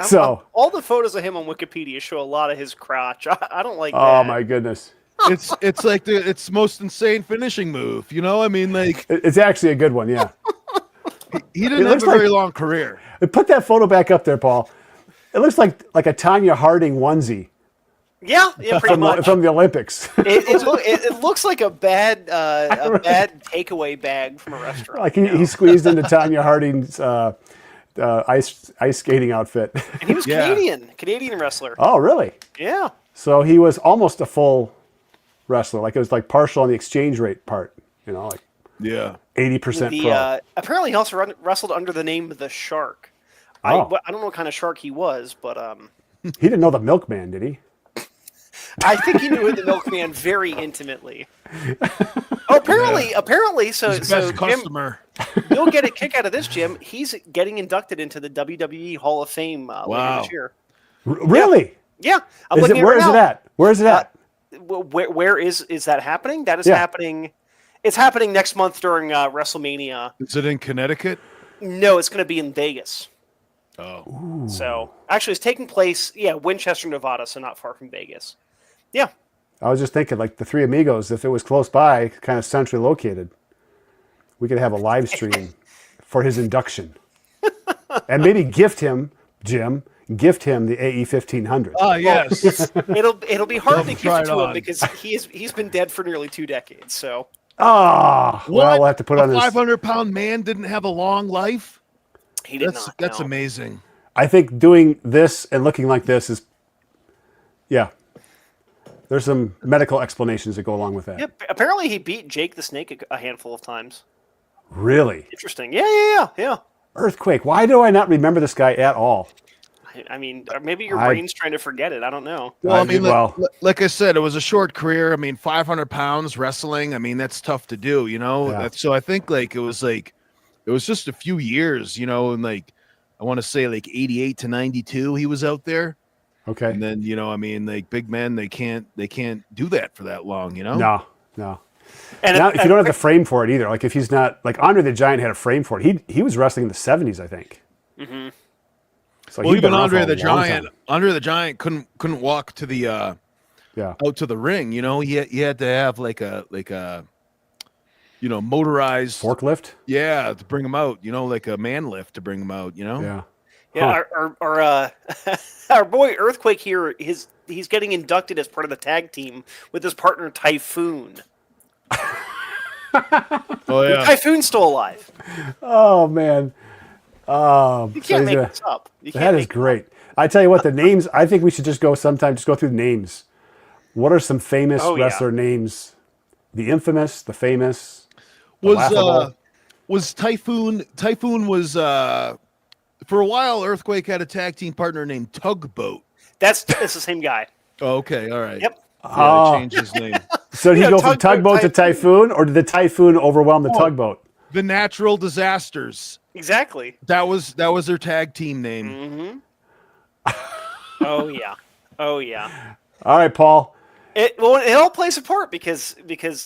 So all the photos of him on Wikipedia show a lot of his crotch. I don't like that. Oh my goodness. It's like it's most insane finishing move. You know, I mean, like It's actually a good one, yeah. he didn't have looks a like- very long career. Put that photo back up there, Paul. It looks like a Tanya Harding onesie Yeah, pretty much. from the Olympics. It looks like a bad takeaway bag from a restaurant. Like he squeezed into Tanya Harding's ice skating outfit. And he was Yeah. Canadian wrestler. Oh, really? Yeah. So he was almost a full wrestler. Like it was like partial on the exchange rate part. You know, like Yeah. 80% pro. Apparently he also wrestled under the name the Shark. Oh. I don't know what kind of shark he was, but He didn't know the milkman, did he? I think he knew the milkman very intimately. Apparently, so His so best Jim, customer. you'll get a kick out of this, Jim. He's getting inducted into the WWE Hall of Fame later Wow. this year. Really? Yeah, I'm Is it, looking where right is it now. at? Where is it at? Where is that happening? That is Yeah. happening. It's happening next month during WrestleMania. Is it in Connecticut? No, it's going to be in Vegas. Oh. So actually, it's taking place, Winchester, Nevada, so not far from Vegas. Yeah, I was just thinking, like the Three Amigos, if it was close by, kind of centrally located, we could have a live stream for his induction. And maybe gift him the AE 1500. Ah, yes. it'll be hard to Love to try give it to him on. because he's been dead for nearly 2 decades. So Well, we'll have to put a on this. 500-pound man didn't have a long life. he did That's not. that's no. amazing. I think doing this and looking like this is, yeah. There's some medical explanations that go along with that. Yep. Apparently, he beat Jake the Snake a handful of times. Really? Interesting. Yeah. Earthquake. Why do I not remember this guy at all? I mean, or maybe your I- brain's trying to forget it. I don't know. Well, I mean, well- like I said, it was a short career. I mean, 500 pounds wrestling. I mean, that's tough to do, you know. Yeah. So I think it was just a few years, you know, and like I want to say like 88 to 92, he was out there. Okay. And then, you know, I mean, like big men, they can't do that for that long, you know. No. And Now, if you don't have the frame for it either, like if he's not, like Andre the Giant had a frame for it. He was wrestling in the 70s, I think. Mhm. So Well, he'd been even around for Andre a the long Giant, time. Andre the Giant couldn't walk to the Yeah. out to the ring. You know, he had to have like a you know, motorized Forklift? yeah, to bring him out. You know, like a man lift to bring him out. You know. Yeah. Yeah, our our boy Earthquake here, he's getting inducted as part of the tag team with his partner Typhoon. Oh yeah. Typhoon's still alive. Oh, man. You So can't he's make a- this up. You can't That is make- great. I tell you what, the names, I think we should just go sometime, just go through the names. What are some famous Oh, yeah. wrestler names? The infamous, the famous, the laughable. Was Typhoon was for a while Earthquake had a tag team partner named Tugboat. It's the same guy. Oh, okay, all right. Yep. Yeah, Oh. they changed his name. So did he Yeah, go from Tugboat, tugboat to typhoon, or did the typhoon overwhelm the Oh. tugboat? The Natural Disasters. Exactly. That was their tag team name. Mm-hmm. Oh yeah. Oh yeah. All right, Paul. It all plays a part because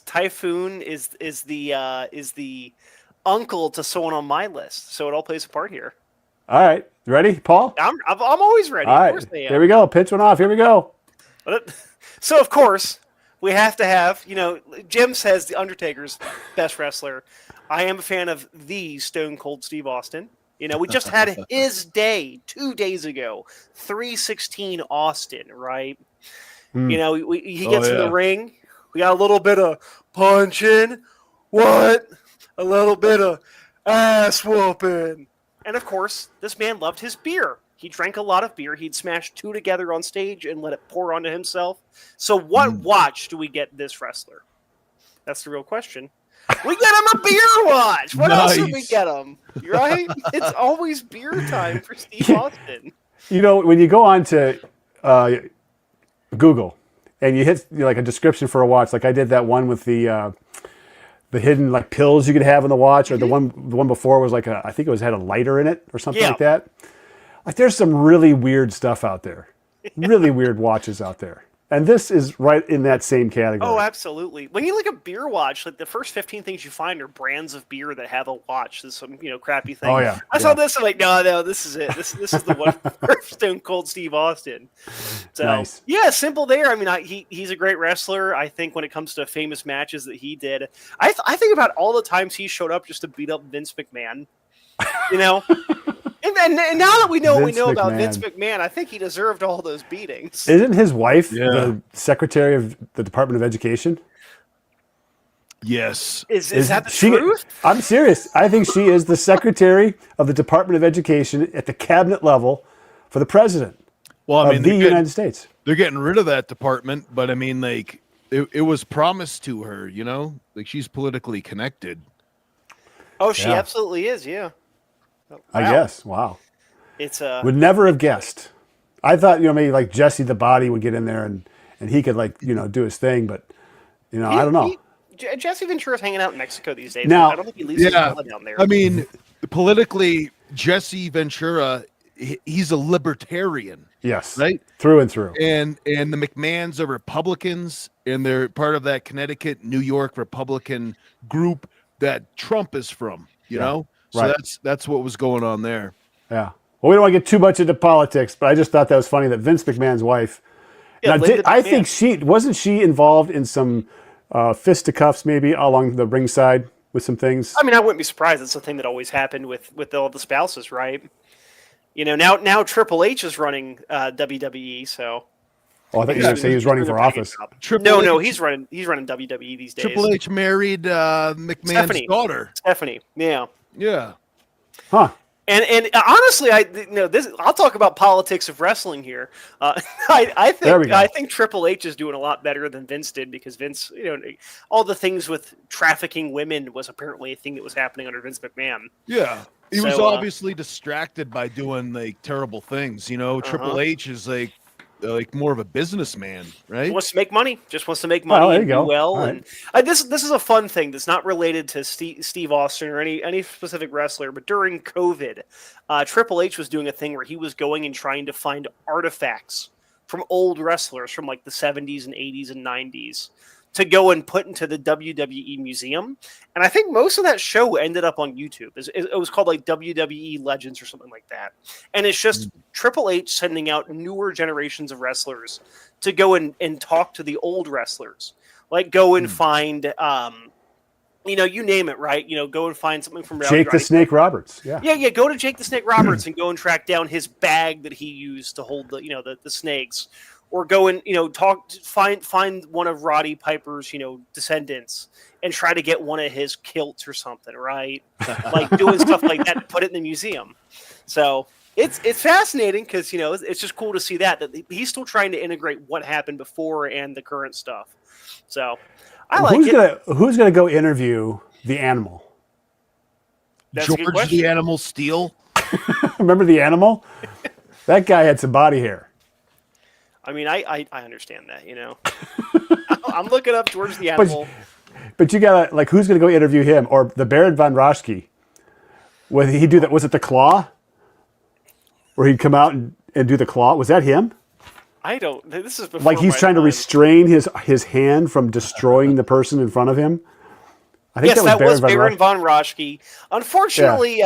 Typhoon is the uncle to someone on my list, so it all plays a part here. All right, you ready, Paul? I'm always ready. All Of right, course I am. here we go. Pitch one off. Here we go. So of course we have to have, Jim says the Undertaker's best wrestler. I am a fan of the Stone Cold Steve Austin. We just had his day 2 days ago, 316 Austin, right? He gets in yeah. the ring. We got a little bit of punching. What? A little bit of ass whooping. And of course, this man loved his beer. He drank a lot of beer. He'd smash 2 together on stage and let it pour onto himself. So what watch do we get this wrestler? That's the real question. We get him a beer watch. What else do we Nice. get him? Right? It's always beer time for Steve Austin. When you go on to Google and you hit like a description for a watch, like I did that one with the hidden like pills you could have in the watch, or the one before was like I think it had a lighter in it or something Yeah. like that. Like there's some really weird stuff out there, really weird watches out there. And this is right in that same category. Oh, absolutely. When you look at beer watch, like the first 15 things you find are brands of beer that have a watch. This some crappy thing. Oh, yeah. I saw this. I'm like, no, this is it. This is the one for Stone Cold Steve Austin. So Nice. yeah, simple there. I mean, he's a great wrestler. I think when it comes to famous matches that he did, I think about all the times he showed up just to beat up Vince McMahon. And now that we know what we Vince know about McMahon. Vince McMahon, I think he deserved all those beatings. Isn't his wife Yeah. the secretary of the Department of Education? Yes. Is that the she, truth? I'm serious. I think she is the secretary of the Department of Education at the cabinet level for the president Well, I mean, of the United States. they're getting rid of that department, but I mean, like, it was promised to her, like she's politically connected. Oh, she Yeah. absolutely is. Yeah. I Wow. guess. Wow. It's Would never have guessed. I thought, maybe like Jesse the Body would get in there and he could do his thing, but I don't know. Jesse Ventura's hanging out in Mexico these days. Now- I don't think he leaves his wallet down there. I mean, politically, Jesse Ventura, he's a libertarian, Yes. right? Through and through. And the McMahons are Republicans, and they're part of that Connecticut, New York Republican group that Trump is from. You know, so right. that's what was going on there. Yeah. Well, we don't want to get too much into politics, but I just thought that was funny that Vince McMahon's wife. Yeah, Now, Linda I McMahon. think she involved in some fisticuffs maybe along the ringside with some things. I mean, I wouldn't be surprised. It's a thing that always happened with all the spouses, right? Now Triple H is running WWE, so. Oh, I thought you were going to say he was running for office. No, he's running WWE these days. Triple H married McMahon's Stephanie. daughter. Stephanie, yeah. Yeah. Huh. And honestly, I'll talk about politics of wrestling here. I There we go. think Triple H is doing a lot better than Vince did because Vince, all the things with trafficking women was apparently a thing that was happening under Vince McMahon. Yeah. He was So, obviously distracted by doing like terrible things. Triple H is like more of a businessman, right? He wants to make money. Just wants to make money Oh, there and you do go. well. All And this is a fun thing that's not related to Steve Austin or any specific wrestler. But during COVID, Triple H was doing a thing where he was going and trying to find artifacts from old wrestlers from like the 70s and 80s and 90s to go and put into the WWE museum. And I think most of that show ended up on YouTube. It was called like WWE Legends or something like that. And it's just Triple H sending out newer generations of wrestlers to go and talk to the old wrestlers. Like go and find, you name it, right? Go and find something from Jake the Snake Roberts. Yeah. Yeah, go to Jake the Snake Roberts and go and track down his bag that he used to hold the snakes. Or go and find one of Roddy Piper's descendants and try to get one of his kilts or something, right? Like doing stuff like that, put it in the museum. So it's fascinating because it's just cool to see that he's still trying to integrate what happened before and the current stuff. So I like it. Who's gonna go interview the Animal? That's a good George question. the Animal Steel. Remember the Animal? That guy had some body hair. I mean, I understand that. I'm looking up George the Animal. But you gotta who's gonna go interview him or the Baron von Raschke? Would he do that? Was it the Claw? Where he'd come out and do the Claw? Was that him? I don't. This is before Like he's my trying to time. restrain his hand from destroying the person in front of him. I think Yes, that was Baron Raschke. von Raschke. Unfortunately,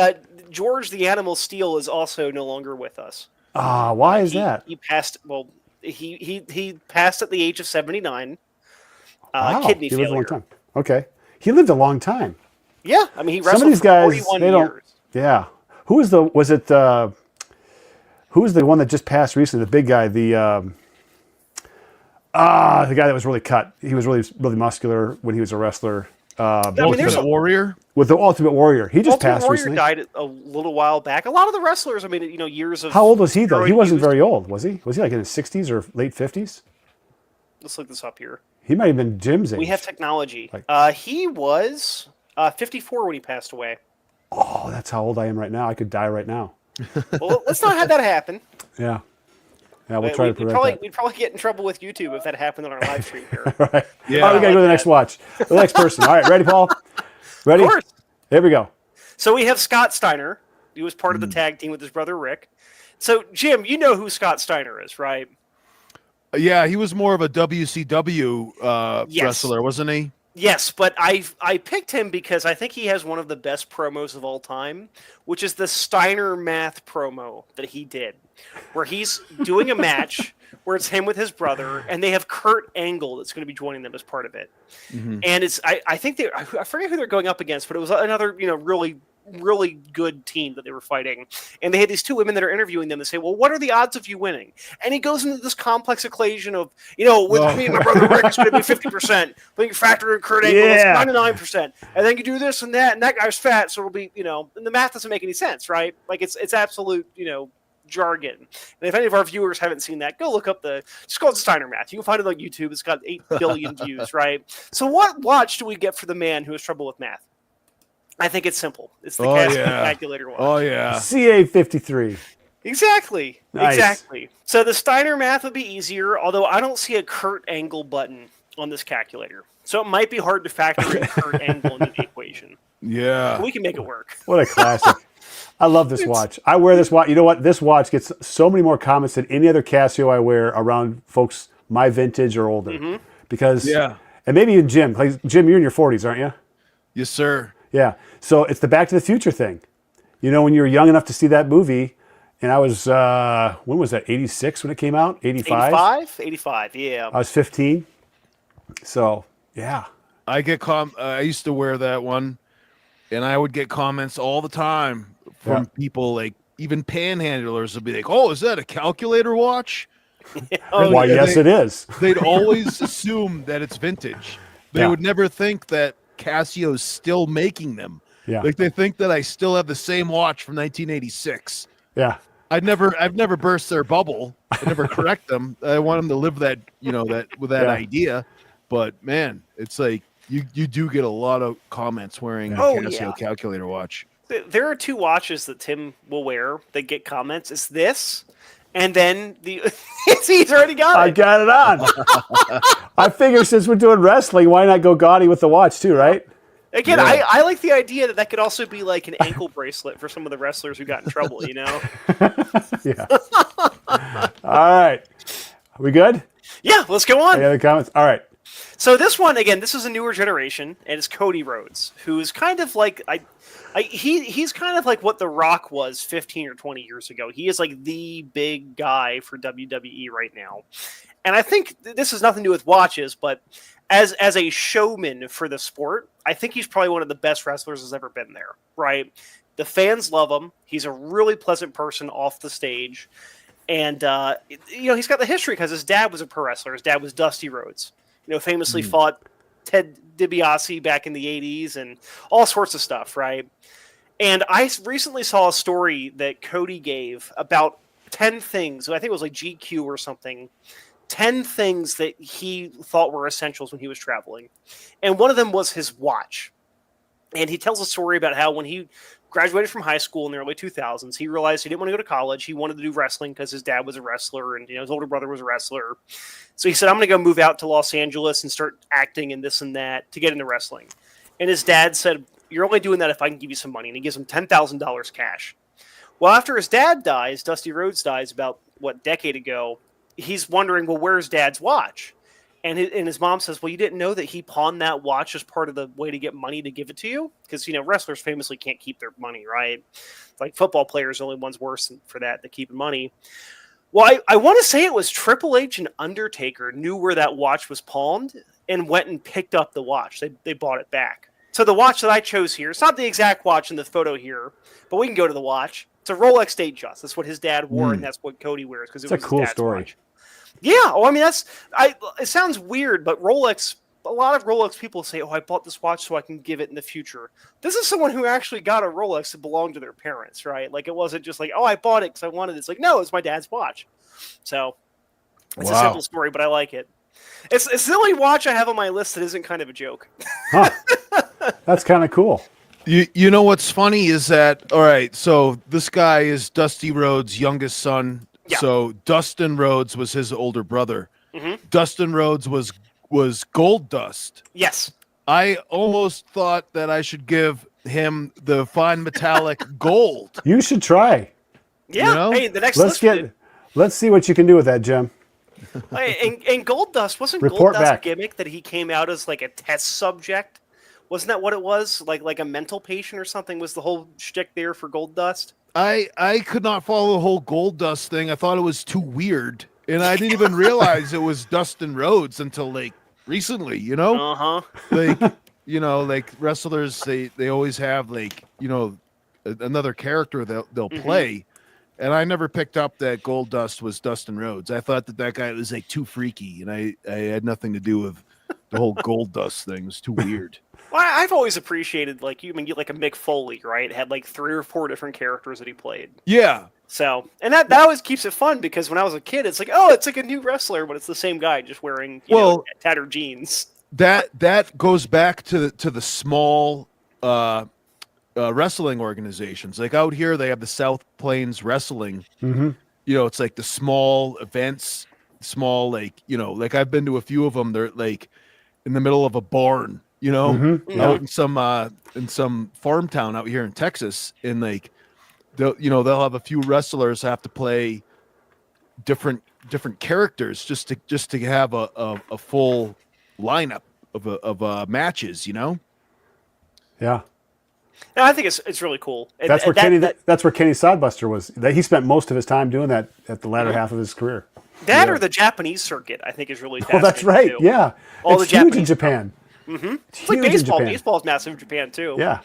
George the Animal Steel is also no longer with us. Ah, why is that? He passed. Well, he passed at the age of 79. Wow, Kidney he lived a long failure. time. Okay, he lived a long time. Yeah, I mean he Some wrestled of these for guys, 41 they don't. years. Yeah, who was the? Was it? Who was the one that just passed recently? The big guy, the guy that was really cut. He was really muscular when he was a wrestler. I mean, there's The a Warrior. With the Ultimate Warrior, he just Ultimate passed Warrior recently. died a little while back. A lot of the wrestlers, I mean, years of. How old was he though? He steroid wasn't use. very old, was he? Was he like in his 60s or late 50s? Let's look this up here. He might have been Jim's age. We have technology. He was 54 when he passed away. Oh, that's how old I am right now. I could die right now. Well, let's not have that happen. Yeah. Yeah, we'll try to prevent that. We'd probably get in trouble with YouTube if that happened on our live stream here. Right. Yeah. All right, we gotta go to the like next that. watch. The next person. All right, ready, Paul? Ready? Of course. Here we go. So we have Scott Steiner. He was part of Hmm. the tag team with his brother Rick. So Jim, you know who Scott Steiner is, right? Yeah, he was more of a WCW Yes. wrestler, wasn't he? Yes, but I picked him because I think he has one of the best promos of all time, which is the Steiner Math promo that he did, where he's doing a match where it's him with his brother, and they have Kurt Angle that's going to be joining them as part of it. Mhm. And it's I think I forget who they're going up against, but it was another really good team that they were fighting. And they had these two women that are interviewing them and say, well, what are the odds of you winning? And he goes into this complex equation of, with me and my brother Rick, it's going to be 50%. But you factor in Kurt Angle, it's 99%. And then you do this and that guy's fat, so it'll be, and the math doesn't make any sense, right? Like it's absolute, jargon. And if any of our viewers haven't seen that, go look up just call it Steiner Math. You can find it on YouTube. It's got 8 billion views, right? So what watch do we get for the man who has trouble with math? I think it's simple. It's the calculator watch. Oh, yeah. CA53. Exactly. Nice. Exactly. So the Steiner Math would be easier, although I don't see a Kurt Angle button on this calculator. So it might be hard to factor in Kurt Angle into the equation. Yeah. We can make it work. What a classic. I love this watch. I wear this watch. You know what? This watch gets so many more comments than any other Casio I wear around folks my vintage or older. Mm-hmm. Because, Yeah. and maybe even Jim. Like, Jim, you're in your 40s, aren't you? Yes, sir. Yeah. So it's the Back to the Future thing. When you were young enough to see that movie, and I was, when was that, 86 when it came out? 85? 85, yeah. I was 15. So, yeah. I used to wear that one, and I would get comments all the time from people, like even panhandlers would be like, oh, is that a calculator watch? Why, yes, it is. They'd always assume that it's vintage. They would never think that Casio's still making them. Yeah. Like they think that I still have the same watch from 1986. Yeah. I've never burst their bubble. I never correct them. I want them to live that, with that idea. But man, it's like you do get a lot of comments wearing a Casio calculator watch. There are 2 watches that Tim will wear that get comments. It's this, and then he's already got it. I got it on. I figure since we're doing wrestling, why not go gaudy with the watch too, right? Again, I like the idea that could also be like an ankle bracelet for some of the wrestlers who got in trouble, Yeah. All right. Are we good? Yeah, let's go on. Any other comments? All right. So this one, again, this is a newer generation, and it's Cody Rhodes, who is kind of like he's kind of like what The Rock was 15 or 20 years ago. He is like the big guy for WWE right now. And I think this has nothing to do with watches, but as a showman for the sport, I think he's probably one of the best wrestlers that's ever been there, right? The fans love him. He's a really pleasant person off the stage. And, he's got the history because his dad was a pro wrestler. His dad was Dusty Rhodes. Famously fought Ted DiBiase back in the 80s and all sorts of stuff, right? And I recently saw a story that Cody gave about 10 things. I think it was like GQ or something. 10 things that he thought were essentials when he was traveling. And one of them was his watch. And he tells a story about how when he graduated from high school in the early 2000s, he realized he didn't want to go to college. He wanted to do wrestling because his dad was a wrestler and his older brother was a wrestler. So he said, I'm going to go move out to Los Angeles and start acting and this and that to get into wrestling. And his dad said, you're only doing that if I can give you some money. And he gives him $10,000 cash. Well, after his dad dies, Dusty Rhodes dies about, a decade ago, he's wondering, well, where's Dad's watch? And his mom says, well, you didn't know that he pawned that watch as part of the way to get money to give it to you? Because, wrestlers famously can't keep their money, right? Like football players are the only ones worse for that, than keeping money. Well, I want to say it was Triple H and Undertaker knew where that watch was pawned and went and picked up the watch. They bought it back. So the watch that I chose here, it's not the exact watch in the photo here, but we can go to the watch. It's a Rolex Datejust. That's what his dad wore, and that's what Cody wears because it was a cool his dad's story. watch. Yeah, it sounds weird, but Rolex, a lot of Rolex people say, oh, I bought this watch so I can give it in the future. This is someone who actually got a Rolex that belonged to their parents, right? Like, it wasn't just like, oh, I bought it because I wanted it. It's like, no, it's my dad's watch. So, it's a simple story, but I like it. It's the only watch I have on my list that isn't kind of a joke. Huh. That's kind of cool. You know what's funny is that, all right, so this guy is Dusty Rhodes' youngest son. Yeah. So Dustin Rhodes was his older brother. Mm-hmm. Dustin Rhodes was Gold Dust. Yes. I almost thought that I should give him the fine metallic gold. You should try. Yeah. You know? Hey, the next Let's list. see what you can do with that, Jim. And Goldust, wasn't Report Goldust's back. gimmick that he came out as like a test subject? Wasn't that what it was? Like a mental patient or something was the whole shtick there for Goldust? I could not follow the whole Gold Dust thing. I thought it was too weird, and I didn't even realize it was Dustin Rhodes until like recently. Uh-huh. Like like wrestlers, they always have like another character they'll play, and I never picked up that Gold Dust was Dustin Rhodes. I thought that guy was like too freaky, and I had nothing to do with the whole Gold Dust thing. It was too weird. Well, I've always appreciated like you like a Mick Foley, right? Had like 3 or 4 different characters that he played. Yeah. So, and that always keeps it fun because when I was a kid, it's like, oh, it's like a new wrestler, but it's the same guy just wearing tattered jeans. That goes back to the small wrestling organizations. Like out here, they have the South Plains Wrestling. Mm-hmm. It's like the small events, like I've been to a few of them. They're like in the middle of a barn, Mm-hmm. out in some farm town out here in Texas, and like they'll have a few wrestlers have to play different characters just to have a full lineup of matches. Yeah. No, I think it's really cool. That's where that's where Kenny Sodbuster was. He spent most of his time doing that at the latter half of his career. That or the Japanese circuit, I think, is really Oh, fascinating. that's right. Too. Yeah. All it's the huge in Japanese Japan. Mm-hmm. It's It's like huge in baseball. Japan. Baseball's massive in Japan too. Yeah.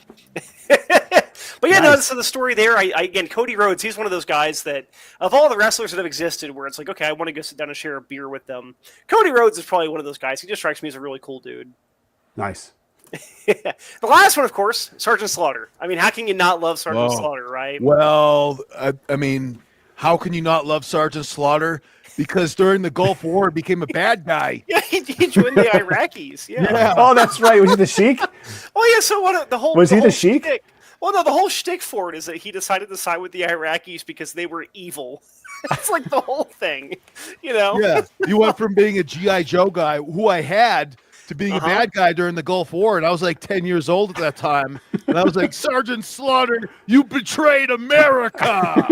But yeah, no. Nice. So the story there, again, Cody Rhodes. He's one of those guys that, of all the wrestlers that have existed, where it's like, okay, I want to go sit down and share a beer with them. Cody Rhodes is probably one of those guys. He just strikes me as a really cool dude. Nice. The last one, of course, Sergeant Slaughter. I mean, how can you not love Sergeant Whoa. Slaughter, right? Well, I mean, how can you not love Sergeant Slaughter? Because during the Gulf War, he became a bad guy. Yeah, he joined the Iraqis. Yeah. Oh, that's right. Was he the Sheik? Oh yeah. So what? The whole Was he whole the Sheik? shtick- Well, no. The whole shtick for it is that he decided to side with the Iraqis because they were evil. That's like the whole thing, Yeah, you went from being a GI Joe guy who I had to being a bad guy during the Gulf War, and I was like 10 years old at that time, and I was like, Sergeant Slaughter, you betrayed America.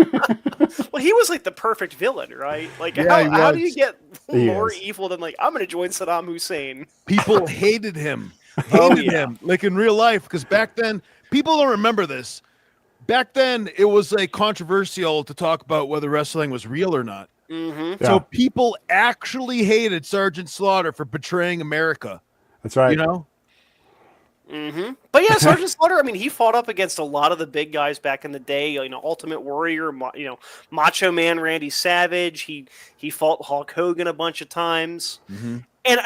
Well, he was like the perfect villain, right? Like, Yeah, he how do was. you get He more is. evil than like I'm going to join Saddam Hussein? People hated him, Oh, yeah. him, like in real life, because back then, people don't remember this. Back then, it was like controversial to talk about whether wrestling was real or not. Mm-hmm. Yeah. So people actually hated Sergeant Slaughter for betraying America. That's right. Mm-hmm. But yeah, Sergeant Slaughter. I mean, he fought up against a lot of the big guys back in the day. Ultimate Warrior. Macho Man Randy Savage. He fought Hulk Hogan a bunch of times. Mm-hmm. And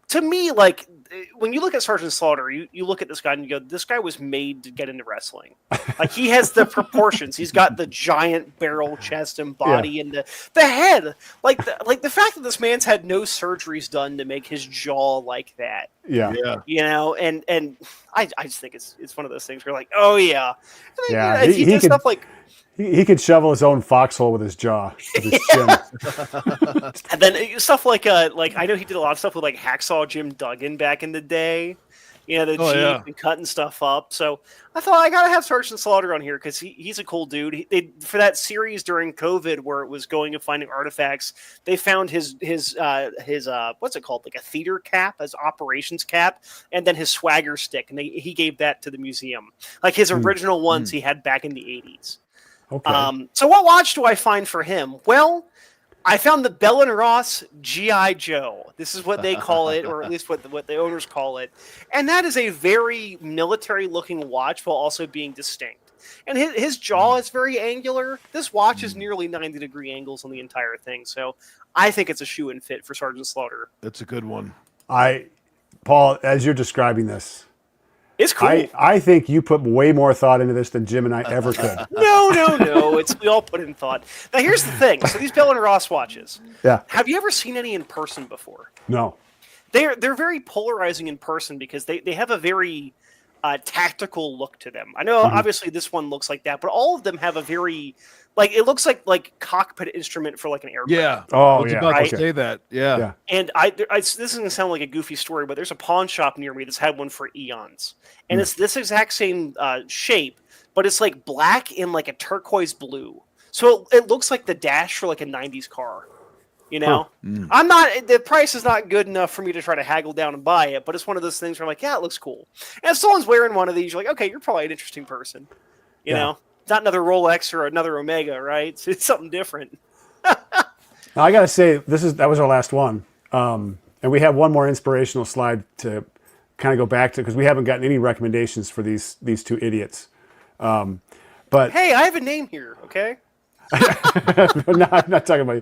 to me, like when you look at Sergeant Slaughter, you look at this guy and you go, this guy was made to get into wrestling. Like he has the proportions. He's got the giant barrel chest and body and the head. Like the fact that this man's had no surgeries done to make his jaw like that. Yeah. Yeah. And I just think it's one of those things where like, oh yeah. And then, Yeah, he he did could- stuff like He could shovel his own foxhole with his jaw, with his chin. and then stuff like I know he did a lot of stuff with like Hacksaw Jim Duggan back in the day. The Jeep and cutting stuff up. So I thought I gotta have Sergeant Slaughter on here because he's a cool dude. For that series during COVID where it was going and finding artifacts, they found his what's it called, like a theater cap, as operations cap, and then his swagger stick, and he gave that to the museum, like his original ones he had back in the 80s. Okay. So what watch do I find for him? Well, I found the Bell and Ross G.I. Joe. This is what they call it, or at least what the owners call it. And that is a very military-looking watch while also being distinct. And his jaw is very angular. This watch is nearly 90-degree angles on the entire thing. So I think it's a shoe-in fit for Sergeant Slaughter. That's a good one. Paul, as you're describing this, It's cool. I think you put way more thought into this than Jim and I ever could. No. We all put in thought. Now, here's the thing. So these Bell and Ross watches. Yeah. Have you ever seen any in person before? No. They're very polarizing in person because they have a very tactical look to them. I know obviously this one looks like that, but all of them have a very it looks like cockpit instrument for like an aircraft. Yeah. Oh, I was yeah. about Right. to say that. Yeah. Yeah. And this is going to sound like a goofy story, but there's a pawn shop near me that's had one for eons. And it's this exact same shape, but it's like black in like a turquoise blue. So it looks like the dash for like a 90s car. You know, I'm not. The price is not good enough for me to try to haggle down and buy it. But it's one of those things where I'm like, yeah, it looks cool. And if someone's wearing one of these, you're like, okay, you're probably an interesting person. You know, it's not another Rolex or another Omega, right? It's something different. Now, I got to say, that was our last one. And we have one more inspirational slide to kind of go back to, because we haven't gotten any recommendations for these two idiots. But hey, I have a name here, okay? no, I'm not talking about you.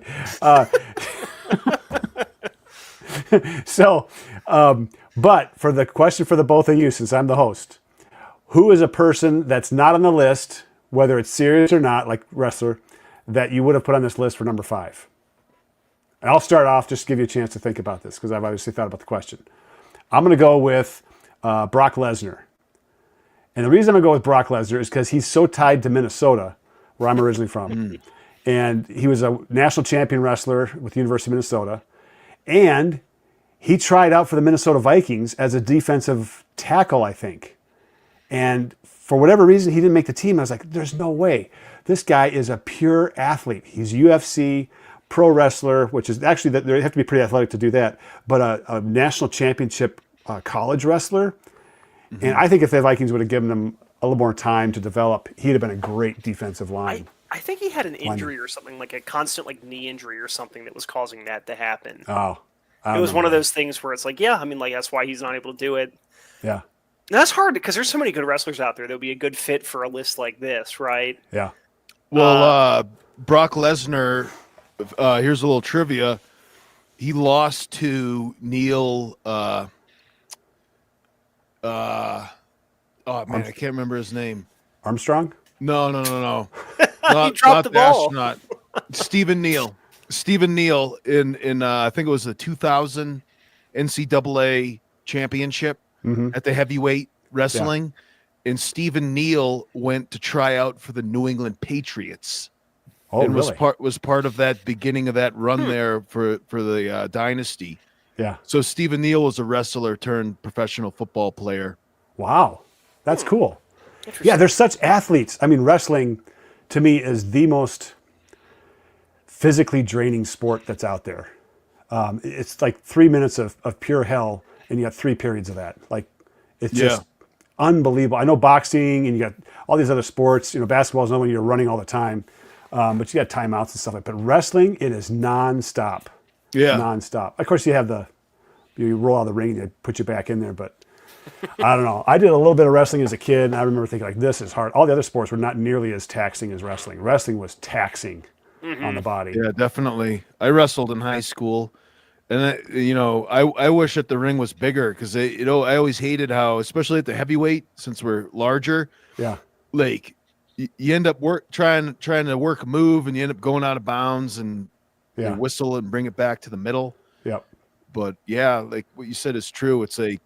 But for the question for the both of you, since I'm the host, who is a person that's not on the list, whether it's serious or not, like wrestler, that you would have put on this list for number 5? And I'll start off just to give you a chance to think about this, because I've obviously thought about the question. I'm going to go with Brock Lesnar. And the reason I'm going to go with Brock Lesnar is because he's so tied to Minnesota, where I'm originally from. And he was a national champion wrestler with the University of Minnesota. And he tried out for the Minnesota Vikings as a defensive tackle, I think. And for whatever reason, he didn't make the team. I was like, there's no way. This guy is a pure athlete. He's UFC, pro wrestler, which is actually, they have to be pretty athletic to do that, but a national championship college wrestler. And I think if the Vikings would have given him a little more time to develop, he'd have been a great defensive line. I think he had an injury or something, like a constant knee injury or something that was causing that to happen. Oh, it was one of those things where it's like, yeah, I mean, like that's why he's not able to do it. Yeah. And that's hard because there's so many good wrestlers out there that would be a good fit for a list like this, right? Yeah. Well, Brock Lesnar, here's a little trivia. He lost to Neil. Oh man, I can't remember his name. Armstrong? No. He dropped the ball. Astronaut. Stephen Neal. Stephen Neal in I think it was the 2000 NCAA championship at the heavyweight wrestling, and Stephen Neal went to try out for the New England Patriots. Oh, and really? was part of that beginning of that run there for the dynasty. Yeah. So Stephen Neal was a wrestler turned professional football player. Wow. That's cool. Yeah, there's such athletes. I mean, wrestling to me is the most physically draining sport that's out there. It's like 3 minutes of pure hell, and you got 3 periods of that. Like, it's just unbelievable. I know boxing, and you got all these other sports. You know, basketball's not when you're running all the time, but you got timeouts and stuff like that. But wrestling, it is nonstop. Yeah. Nonstop. Of course, you have you roll out of the ring and they put you back in there, but I don't know. I did a little bit of wrestling as a kid, and I remember thinking, like, this is hard. All the other sports were not nearly as taxing as wrestling. Wrestling was taxing on the body. Yeah, definitely. I wrestled in high school, and I wish that the ring was bigger because I always hated how, especially at the heavyweight, since we're larger. Yeah. Like you end up trying to work a move, and you end up going out of bounds, and you whistle and bring it back to the middle. Yep. But yeah, like what you said is true. It's like,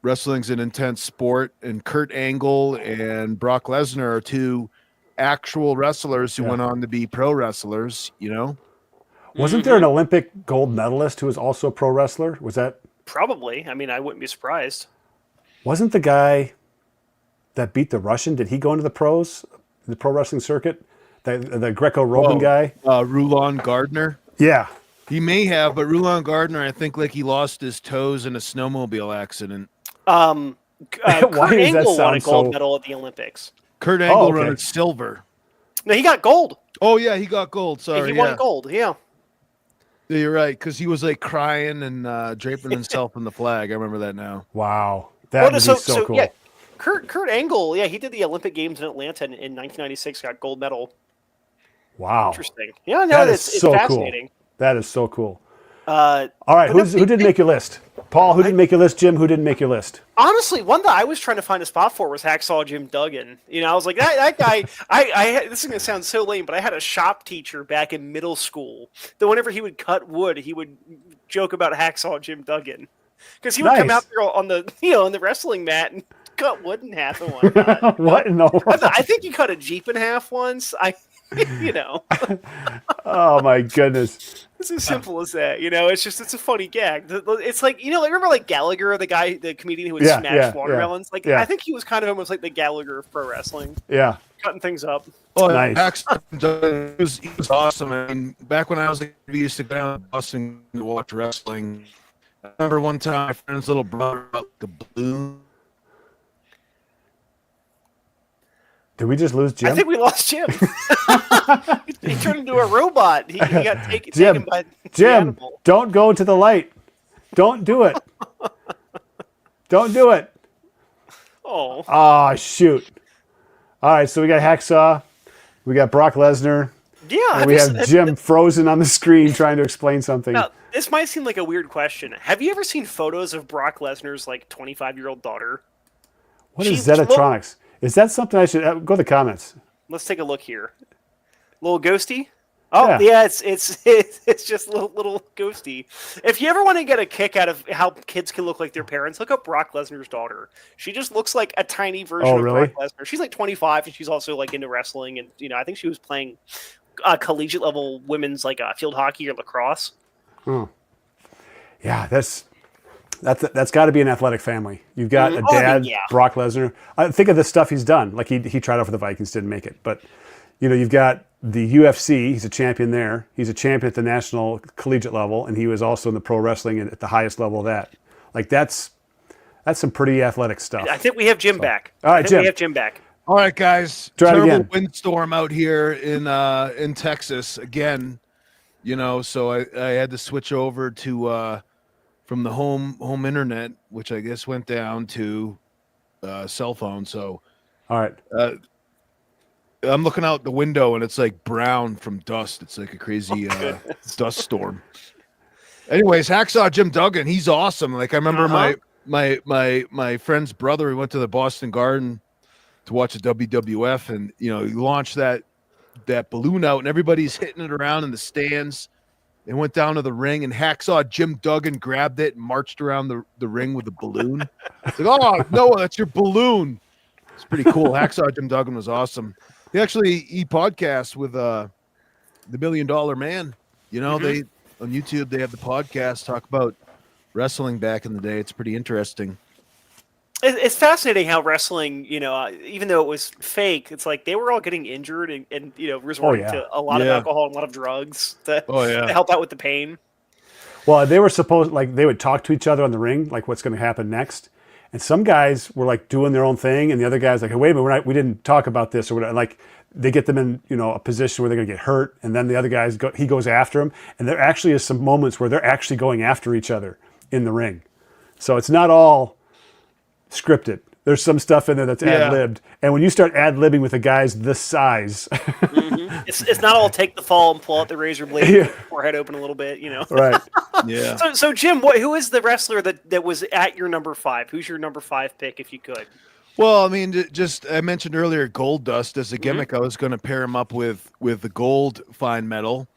wrestling's an intense sport, and Kurt Angle and Brock Lesnar are 2 actual wrestlers who went on to be pro wrestlers, Wasn't there an Olympic gold medalist who was also a pro wrestler? Was that? Probably. I mean, I wouldn't be surprised. Wasn't the guy that beat the Russian, did he go into the pros, the pro wrestling circuit? The Greco-Roman guy? Rulon Gardner. Yeah. He may have, but Rulon Gardner, I think, like he lost his toes in a snowmobile accident. Kurt Angle won a gold medal at the Olympics. Kurt Angle won silver. No, he got gold. Oh yeah, he got gold. Sorry, he won gold. Yeah. Yeah, you're right, because he was like crying and draping himself in the flag. I remember that now. Wow, that would be so cool. Yeah, Kurt Angle, he did the Olympic Games in Atlanta in 1996. Got gold medal. Wow, interesting. Yeah, no, it's so fascinating. Cool. That is so cool. All right, who didn't make your list? Paul, who didn't make your list? Jim, who didn't make your list? Honestly, one that I was trying to find a spot for was Hacksaw Jim Duggan. I was like, that guy, this is going to sound so lame, but I had a shop teacher back in middle school that whenever he would cut wood, he would joke about Hacksaw Jim Duggan. Because he would come out there on the, on the wrestling mat and cut wood in half and whatnot. What in the world? I think he cut a Jeep in half once. You know, Oh my goodness. it's as simple as that. You know, it's a funny gag. It's like, you know, like remember like Gallagher, the comedian who would Yeah, smash yeah, watermelons. Like yeah. I think he was kind of almost like the Gallagher of pro wrestling, Yeah. cutting things up. Oh, Nice. he was awesome. I mean, back when I was a kid, we used to go down to Boston to watch wrestling. I remember one time my friend's little brother brought the balloon. Did we just lose Jim? I think we lost Jim. He turned into a robot. He got taken Jim, by the Jim, animal. don't go to the light. Don't do it. Don't do it. Oh, Ah, shoot. All right, so we got Hacksaw. We got Brock Lesnar. yeah. And we have Jim frozen on the screen trying to explain something. Now, this might seem like a weird question. Have you ever seen photos of Brock Lesnar's like 25-year-old daughter? What is she's Zetatronics? Is that something I should go to the comments? Let's take a look here. Little ghosty. Oh Yeah. yeah, it's just little ghosty. If you ever want to get a kick out of how kids can look like their parents, look up Brock Lesnar's daughter. She just looks like a tiny version Oh, of really? Brock Lesnar. She's like 25, and she's also like into wrestling, and you know I think she was playing collegiate level women's like field hockey or lacrosse. Yeah, that's got to be an athletic family. You've got a Oh, I mean, dad, yeah. Brock Lesnar. Think of the stuff he's done. Like he tried out for the Vikings, didn't make it, but you know you've got the UFC. He's a champion there. He's a champion at the national collegiate level, and he was also in the pro wrestling at the highest level of that. Like that's some pretty athletic stuff. I think we have Jim back. All right, I think Jim. we have Jim back. All right, guys. Try it Terrible again. windstorm out here in Texas again. You know, so I had to switch over to from the home internet, which I guess went down to cell phone. So All right. I'm looking out the window and it's like brown from dust. It's like a crazy dust storm. Anyways, Hacksaw Jim Duggan, he's awesome. Like I remember my friend's brother, he went to the Boston Garden to watch the WWF, and you know, he launched that balloon out and everybody's hitting it around in the stands. They went down to the ring and Hacksaw Jim Duggan grabbed it and marched around the ring with the balloon. It's like, oh Noah, that's your balloon. It's pretty cool. Hacksaw Jim Duggan was awesome. He podcasts with the $1 Million Man. You know, they on YouTube they have the podcast talk about wrestling back in the day. It's pretty interesting. It's fascinating how wrestling, you know, even though it was fake, it's like they were all getting injured and you know, resorting yeah. to a lot of Yeah. alcohol and a lot of drugs to yeah. help out with the pain. Well, they were supposed like they would talk to each other on the ring, like what's going to happen next. And some guys were like doing their own thing, and the other guys like, hey, wait a minute, we didn't talk about this or whatever. Like they get them in, you know, a position where they're going to get hurt, and then the other guys he goes after them, and there actually is some moments where they're actually going after each other in the ring. So it's not all scripted. There's some stuff in there that's ad-libbed, and when you start ad-libbing with a guy's this size, It's not all take the fall and pull out the razor blade, Yeah. forehead open a little bit, you know. right? Yeah. So Jim, who is the wrestler that was at your number 5? Who's your number 5 pick if you could? Well, I mean, just I mentioned earlier Gold Dust as a gimmick. I was going to pair him up with the Gold Fine Metal,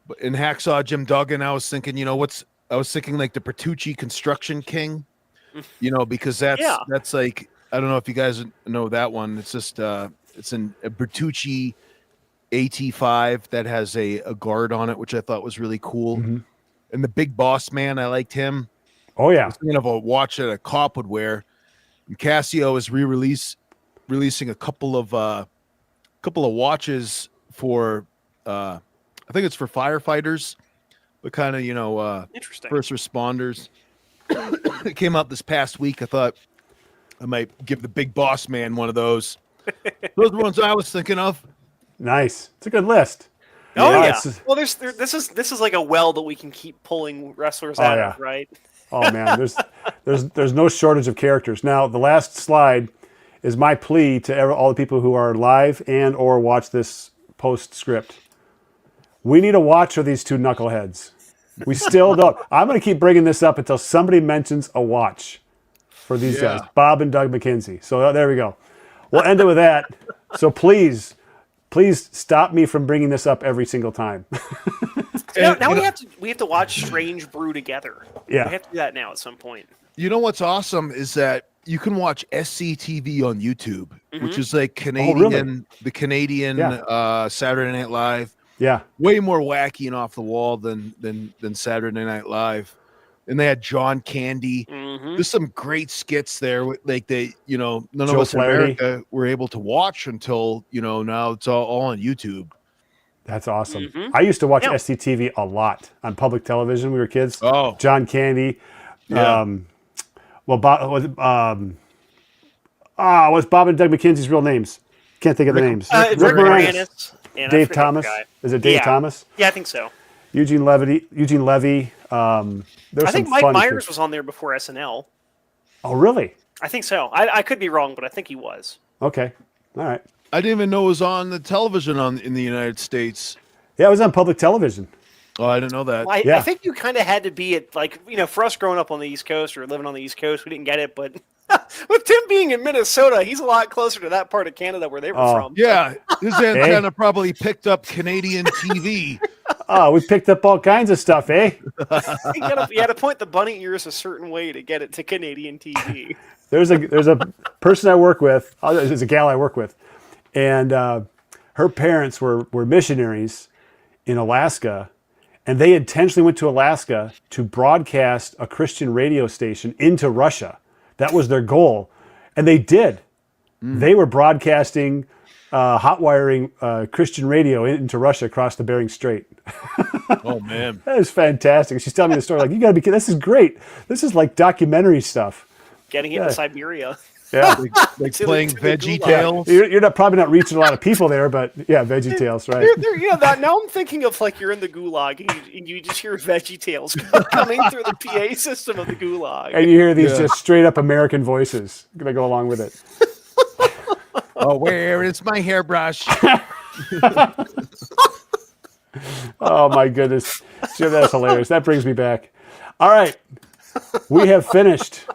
but in Hacksaw Jim Duggan, I was thinking, you know, I was thinking like the Bertucci Construction King, you know, because that's like, I don't know if you guys know that one. It's just it's a Bertucci AT5 that has a guard on it, which I thought was really cool. And the Big Boss Man, I liked him. Oh yeah, Thinking of a watch that a cop would wear. And Casio is releasing a couple of watches for I think it's for firefighters, but kind of, you know, Interesting. first responders. It came out this past week. I thought I might give the Big Boss Man one of those. Those are the ones I was thinking of. nice. It's a good list. Oh yeah. it's- Well, this is like a well that we can keep pulling wrestlers Oh, out yeah. of, right? Oh man, there's no shortage of characters. Now the last slide is my plea to all the people who are live and or watch this postscript. We need a watch for these two knuckleheads. We still don't. I'm going to keep bringing this up until somebody mentions a watch for these guys, Bob and Doug McKenzie. So there we go. We'll end it with that. So please stop me from bringing this up every single time. Now we have to watch Strange Brew together. Yeah. We have to do that now at some point. You know what's awesome is that you can watch SCTV on YouTube, which Mhm. is like really? the Canadian Saturday Night Live. Yeah. Way more wacky and off the wall than Saturday Night Live. And they had John Candy. Mhm. There's some great skits there. Like they, none Joe of us Flaherty. in America were able to watch until, now it's all on YouTube. That's awesome. Mhm. I used to watch Yeah. SCTV a lot on public television. We were kids. Oh. John Candy. Yeah. Was Bob and Doug McKenzie's real names? Can't think of the names. Rick Moranis. And I Dave forget the Thomas. guy. Is it Dave Yeah. Thomas? Yeah, I think so. Eugene Levy. There's I think some Mike fun Myers kids. was on there before SNL. Oh, really? I think so. I could be wrong, but I think he was. Okay. All right. I didn't even know it was on the television in the United States. Yeah, it was on public television. Oh, I didn't know that. Well, Yeah. I think you kind of had to be at, like, for us growing up on the East Coast or living on the East Coast, we didn't get it. But with Tim being in Minnesota, he's a lot closer to that part of Canada where they were from. Yeah, his antenna probably picked up Canadian TV. Oh, we picked up all kinds of stuff, eh? You had to point the bunny ears a certain way to get it to Canadian TV. There's a person I work with. There's a gal I work with, and her parents were missionaries in Alaska, and they intentionally went to Alaska to broadcast a Christian radio station into Russia. That was their goal, and they did. They were broadcasting, hot wiring Christian radio into Russia across the Bering Strait. Oh man, That is fantastic. She's telling me the story like, you got to be kidding. This is great. This is like documentary stuff. Getting it to Siberia. Yeah. like To the- playing to the Veggie gulag. Tales. You're probably not reaching a lot of people there, but yeah, Veggie Tales, right? Now I'm thinking of like you're in the gulag and you just hear Veggie Tales coming through the PA system of the gulag. And you hear these just straight up American voices gonna go along with it. Oh, where is my hairbrush? Oh my goodness, Jim, that's hilarious. That brings me back. All right, we have finished.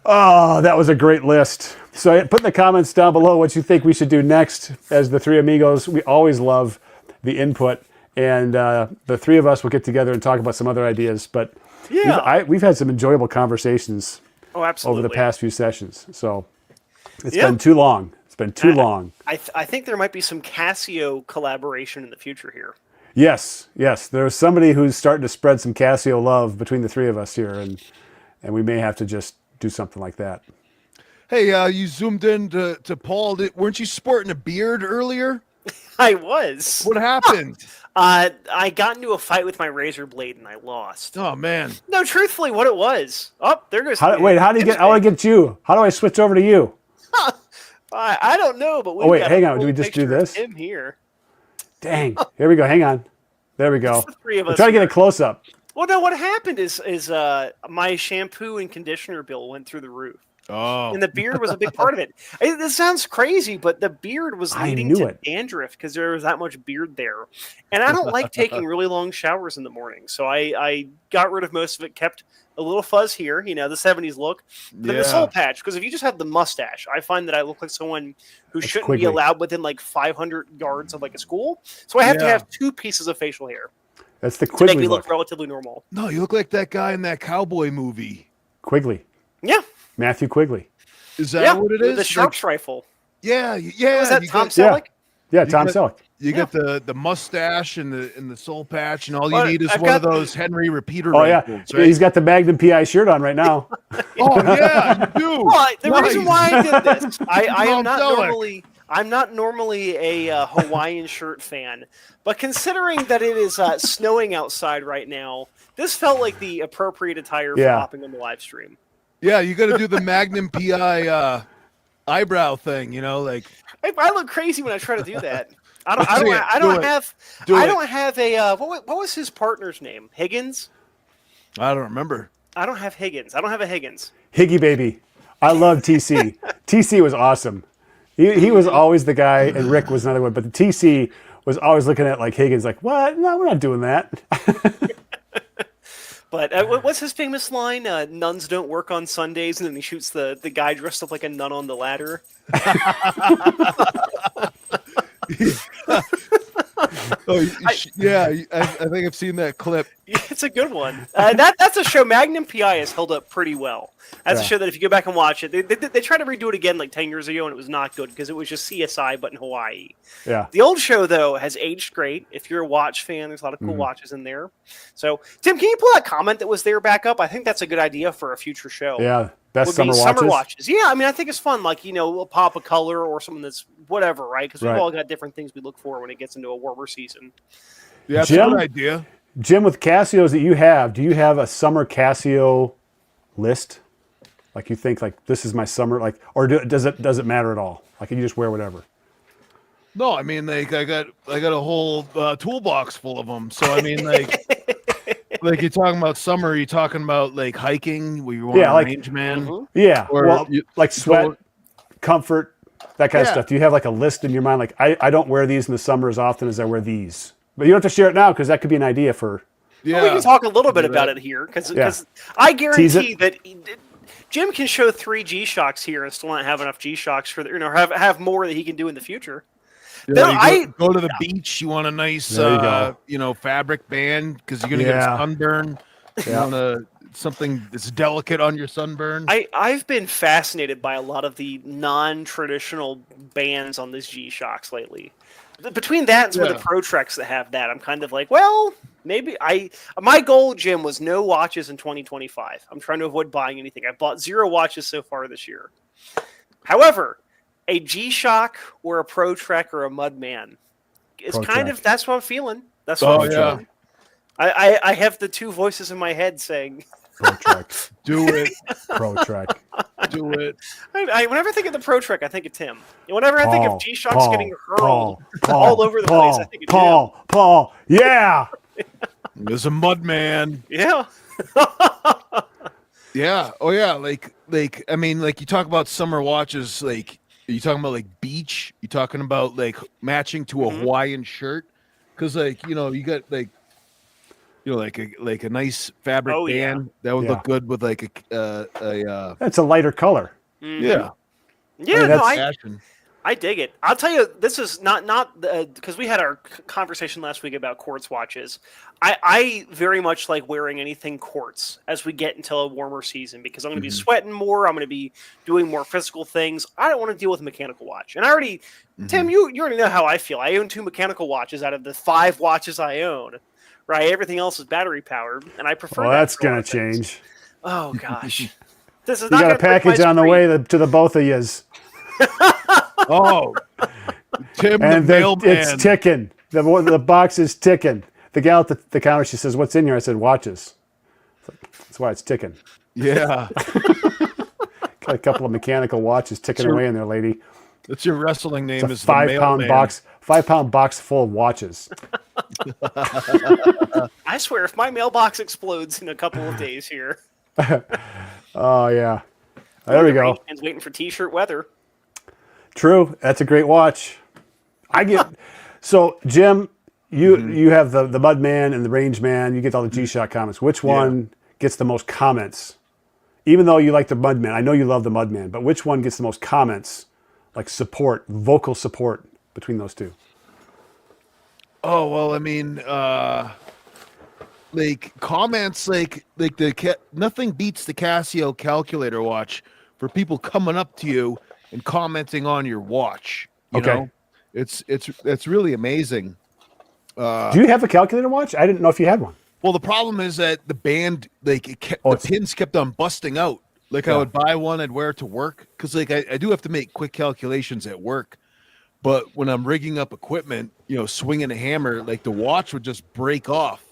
Oh, that was a great list. So put in the comments down below what you think we should do next as the three amigos. We always love the input, and the three of us will get together and talk about some other ideas. But we've had some enjoyable conversations absolutely. over the past few sessions. So it's Yeah. been too long. It's been too long. I think there might be some Casio collaboration in the future here. Yes. There's somebody who's starting to spread some Casio love between the three of us here, and we may have to just do something like that. Hey, you zoomed in to Paul. Weren't you sporting a beard earlier? I was. What happened? I got into a fight with my razor blade and I lost. Oh man. No, truthfully, what it was. Oh, there goes. How do you get? I want to get you. How do I switch over to you? I don't know, but we. Oh wait, hang on. Do we just do this? Him here. Dang. Here we go. Hang on. There we go. It's the three of I'm us trying to get here. a close up. Well, no. What happened is my shampoo and conditioner bill went through the roof, Oh. and the beard was a big part of it. This sounds crazy, but the beard was I leading knew to it. dandruff because there was that much beard there, and I don't like taking really long showers in the morning, so I got rid of most of it. Kept a little fuzz here, the 70s look. But then the soul patch, because if you just have the mustache, I find that I look like someone who shouldn't be quickly. allowed within like 500 yards of like a school. So I have to have two pieces of facial hair That's the to make Quigley me look. look relatively normal. No, you look like that guy in that cowboy movie. Quigley. Yeah. Matthew Quigley. Is that what it with is? the sharp's rifle. Yeah. Was that you Tom got- Selleck? Yeah, Tom got- Selleck. You got the mustache and the soul patch, and all you Well, need is I've one of got- those Henry repeater Oh yeah. rifles, right? He's got the Magnum PI shirt on right now. Oh yeah, you do. Well, the reason Nice. why I did this, I am Tom not Selleck. normally. I'm not normally a Hawaiian shirt fan, but considering that it is snowing outside right now, this felt like the appropriate attire for Yeah. hopping on the live stream. Yeah, you got to do the Magnum PI eyebrow thing. Like I look crazy when I try to do that. I don't Do it. have a what was his partner's name? Higgins? I don't remember. I don't have Higgins. I don't have a Higgins. Higgy baby. I love TC. TC was awesome. He was always the guy, and Rick was another one. But the TC was always looking at like Higgins, like, what? No, we're not doing that. But what's his famous line? Nuns don't work on Sundays, and then he shoots the guy dressed up like a nun on the ladder. Oh, yeah, I think I've seen that clip. It's a good one. That's a show. Magnum PI has held up pretty well. That's a Yeah. show that if you go back and watch it, they tried to redo it again like 10 years ago, and it was not good because it was just CSI but in Hawaii. Yeah. The old show though has aged great. If you're a watch fan, there's a lot of Mm-hmm. cool watches in there. So Tim, can you pull that comment that was there back up? I think that's a good idea for a future show. Yeah. Best Would be summer watches. Yeah, I mean, I think it's fun. Like, a pop of color or something that's whatever, right? Because we've Right. all got different things we look for when it gets into a warmer season. Yeah, that's Jim? a good idea. Jim, with Casios that you have, do you have a summer Casio list? Like you think like this is my summer, like, or does it matter at all? Like you just wear whatever. No, I mean, like I got a whole toolbox full of them. So I mean, like you're talking about summer, you're talking about like hiking, where you want Yeah, a like- range man. Mhm. Yeah. Or Well, you- like sweat, go- comfort, that kind of Yeah. stuff. Do you have like a list in your mind? Like I don't wear these in the summer as often as I wear these. But you don't have to share it now because that could be an idea for. Yeah, Well, we can talk a little bit do about that. it here because Yeah. I Tease guarantee that Jim can show 3 G-Shocks here and still not have enough G-Shocks for have more that he can do in the future. Yeah, No, you go to the beach. You want a nice, There you go. fabric band because you're gonna get Yeah. a sunburn. You Yeah. want something that's delicate on your sunburn. I've been fascinated by a lot of the non-traditional bands on this G-Shocks lately. Between that and some of Yeah. the Pro Treks that have that, I'm kind of like, well, maybe my goal, Jim, was no watches in 2025. I'm trying to avoid buying anything. I've bought 0 watches so far this year. However, a G-Shock or a Pro Trek or a Mudman is Pro kind Trek. of that's what I'm feeling. That's Oh, what I'm yeah. feeling. I have the 2 voices in my head saying, Pro Trek. Do it, Pro Trek. do it. whenever I think of the Pro Trek, I think of Tim. And whenever I think of G-Shocks getting hurled all over the place, I think of Paul. Yeah. There's a mud man. Yeah. Yeah. Oh yeah. Like I mean, like you talk about summer watches. Like you talking about like beach. You talking about like matching to a Mhm. Hawaiian shirt because like you got like like a nice fabric Oh, yeah. band that would Yeah. look good with like a That's a lighter color. Mhm. yeah Yeah, I mean, no, that's- fashion. I dig it. I'll tell you, this is not because we had our conversation last week about quartz watches. I very much like wearing anything quartz as we get into a warmer season because I'm going to be sweating more. I'm going to be doing more physical things. I don't want to deal with a mechanical watch. And I already, Tim, you already know how I feel. I own 2 mechanical watches out of the 5 watches I own. Right, everything else is battery powered, and I prefer. Well, that that's for a lot gonna of things. change. Oh gosh, this is You not got a gonna break package my on the streak. way to the both of yous, Oh, Tim and the mailman. it's ticking. The box is ticking. The gal at the counter, she says, "What's in here?" I said, "Watches." That's why it's ticking. Yeah, Got a couple of mechanical watches ticking Sure. away in there, lady. that's your wrestling name. It's a Is the 5-pound mailman. box. 5-pound box full of watches. I swear, if my mailbox explodes in a couple of days here, Oh yeah. There we the go. Rangeman's waiting for t-shirt weather. True. That's a great watch. I get so Jim, you have the Mudman and the Rangeman. You get all the G-Shock comments. Which one gets the most comments? Even though you like the Mudman, I know you love the Mudman, but which one gets the most comments? Like support, vocal support between those two. Oh well, I mean, like comments, like nothing beats the Casio calculator watch for people coming up to you and commenting on your watch. You Okay. know, it's really amazing. Do you have a calculator watch? I didn't know if you had one. Well, the problem is that the band, like, Oh, the it's- pins kept on busting out. Like, Yeah. I would buy one, I'd wear it to work because, like, I do have to make quick calculations at work. But when I'm rigging up equipment, swinging a hammer, like the watch would just break off.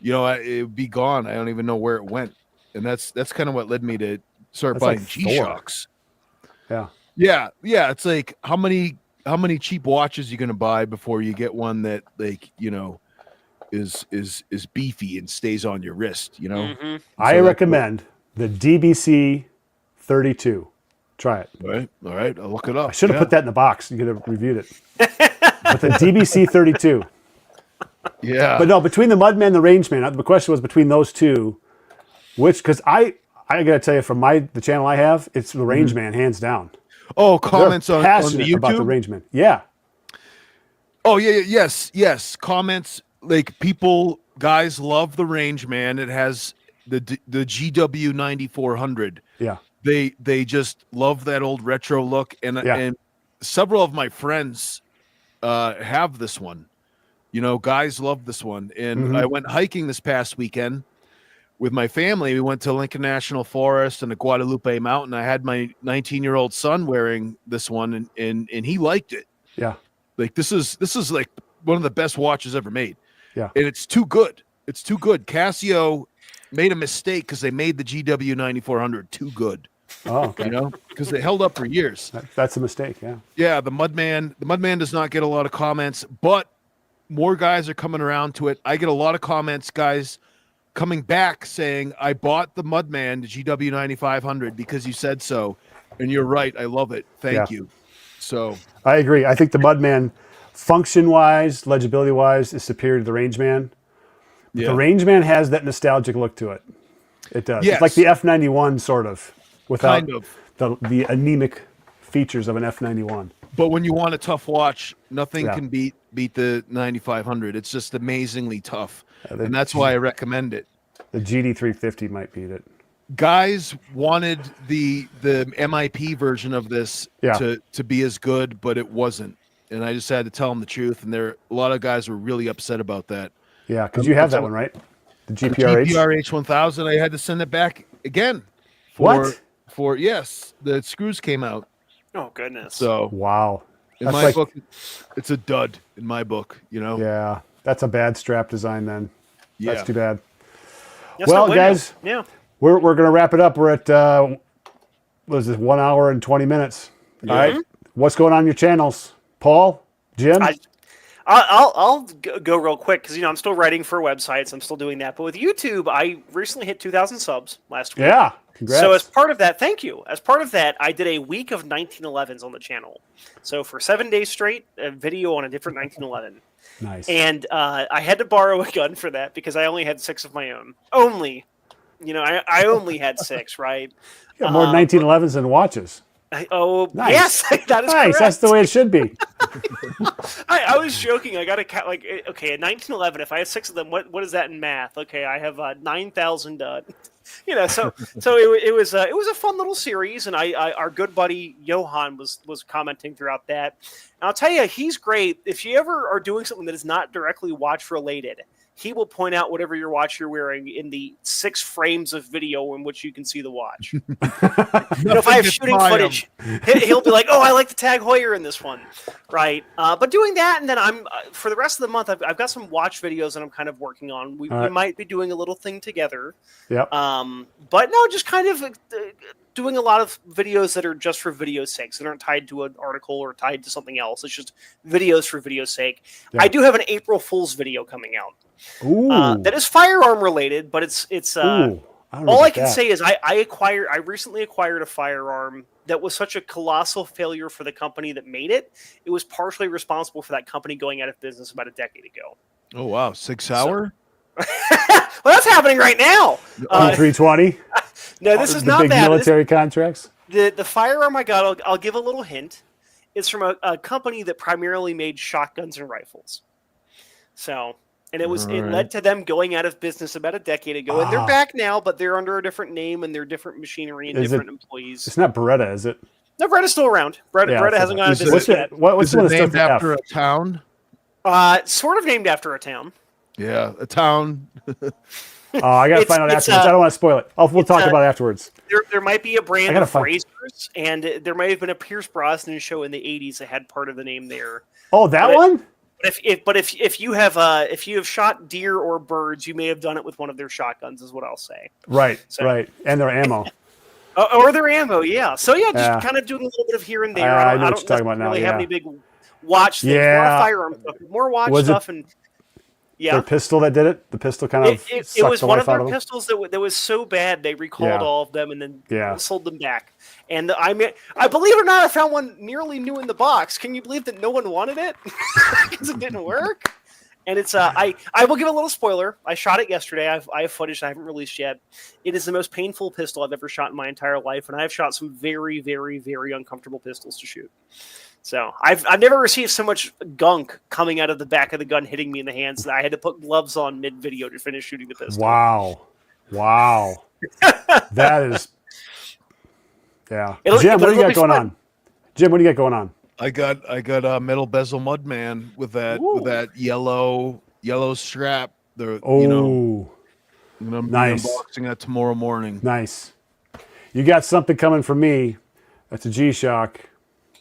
It would be gone. I don't even know where it went, and that's kind of what led me to start That's buying like G-Shocks. Yeah. Yeah. It's like how many cheap watches you gonna buy before you get one that is beefy and stays on your wrist, Mhm. I So recommend the DBC 32. Try it. All right, I'll look it up. I should have put that in the box. You could have reviewed it. But the DBC 32. Yeah, But no, between the Mudman and the Rangeman, the question was between those two, which, because I gotta tell you, from the channel I have, it's the Rangeman hands down. oh, comments They're on the passionate about the YouTube. Rangeman. Yeah, Oh yeah, yes. Comments like people guys love the Range, man. It has the GW 9400. Yeah. They just love that old retro look, and several of my friends have this one. You know, guys love this one. And I went hiking this past weekend with my family. We went to Lincoln National Forest and the Guadalupe Mountain. I had my 19-year-old son wearing this one, and he liked it. Yeah. Like this is like one of the best watches ever made. Yeah. And it's too good. It's too good. Casio made a mistake because they made the GW 9400 too good. Oh, okay. You know, because they held up for years. That's a mistake. Yeah. Yeah, the Mudman does not get a lot of comments, but more guys are coming around to it. I get a lot of comments, guys coming back saying, I bought the Mudman, the GW 9500, because you said so. And you're right. I love it. Thank you. So I agree. I think the Mudman, function-wise, legibility-wise, is superior to the Rangeman. yeah. The Rangeman has that nostalgic look to it. It does. Yes. It's like the F91 sort of, without Kind of. the anemic features of an F91. But when you want a tough watch, nothing Yeah. can beat the 9500. It's just amazingly tough. the- And that's why I recommend it. The GD350 might beat it. Guys wanted the MIP version of this Yeah. to be as good, but it wasn't. And I just had to tell them the truth. And a lot of guys were really upset about that. Yeah, because you have that one, right? The GPRH? GPRH 1000, I had to send it back again. What? Yes, the screws came out. Oh goodness. So Wow. in That's my like- book, it's a dud in my book, you know? Yeah, that's a bad strap design then. Yeah. That's too bad. That's Well, no winner. guys, Yeah. We're going to wrap it up. We're at, what is this, 1 hour and 20 minutes. All right. What's going on in your channels? Paul? Jim? I'll go real quick because I'm still writing for websites. I'm still doing that. But with YouTube, I recently hit 2,000 subs last week. Yeah. Congrats. So as part of that, thank you. As part of that, I did a week of 1911s on the channel. So for 7 days straight, a video on a different 1911. Nice. And I had to borrow a gun for that because I only had 6 of my own. Only. I only had 6, right? You got more 1911s than watches. Nice. Yes, that is Nice. correct. That's the way it should be. I was joking. I got a cat a 1911. If I have 6 of them, what is that in math? Okay, I have 9,000. So it was a fun little series, and our good buddy Johan was commenting throughout that. And I'll tell you, he's great. If you ever are doing something that is not directly watch related, he will point out whatever your watch you're wearing in the 6 frames of video in which you can see the watch. If I have shooting footage, he'll be like, "Oh, I like the Tag Heuer in this one," right? But doing that, and then I'm for the rest of the month, I've got some watch videos that I'm kind of working on. We might be doing a little thing together. Yep. But no, just kind of doing a lot of videos that are just for video's sake. So they aren't tied to an article or tied to something else. It's just videos for video's sake. Yeah. I do have an April Fool's video coming out. Ooh. That is firearm related, but it's Ooh. I don't know all I about can that. say is I recently acquired a firearm that was such a colossal failure for the company that made it. It was partially responsible for that company going out of business about a decade ago. Oh, wow. 6 hour? Well, that's happening right now. E320? No, this is The not big that. military contracts? The firearm I got, I'll give a little hint. It's from a company that primarily made shotguns and rifles. So, and it led to them going out of business about a decade ago, and they're back now, but they're under a different name and they're different machinery and different employees. It's not Beretta, is it? No, Bretta's still around. Bretta hasn't gone out of business yet. What's Is the one it that starts named with after F? a town? Sort of named after a town. Yeah, a town. Oh, I got to find out It's, afterwards. I don't want to spoil it. We'll talk about it afterwards. There might be a brand gotta of find- razors, and there might have been a Pierce Brosnan show in the '80s that had part of the name there. Oh, that But one? If you have shot deer or birds, you may have done it with one of their shotguns, is what I'll say. Right, So- right. And their ammo. Or their ammo, yeah. So yeah, just Yeah. kind of doing a little bit of here and there. I know I what don't you're talking about now, necessarily have yeah. any big watch things. Yeah. More firearm stuff, more watch Was it stuff, and yeah. Their pistol that did it? The pistol kind of It sucked was the one life of out their of them? pistols that was so bad they recalled Yeah. all of them and then Yeah. sold them back. And I believe it or not, I found one nearly new in the box. Can you believe that no one wanted it because it didn't work? And it's I will give a little spoiler. I shot it yesterday. I have footage I haven't released yet. It is the most painful pistol I've ever shot in my entire life, and I have shot some very, very, very uncomfortable pistols to shoot. So I've never received so much gunk coming out of the back of the gun hitting me in the hands that I had to put gloves on mid video to finish shooting the pistol. Wow. That is, yeah. It'll- Jim, but what do you it'll got be going fun. on? Jim, what do you got going on? I got a metal bezel Mudman with that yellow strap. The Oh, I'm gonna be nice. unboxing that tomorrow morning. Nice. You got something coming from me. That's a G-Shock.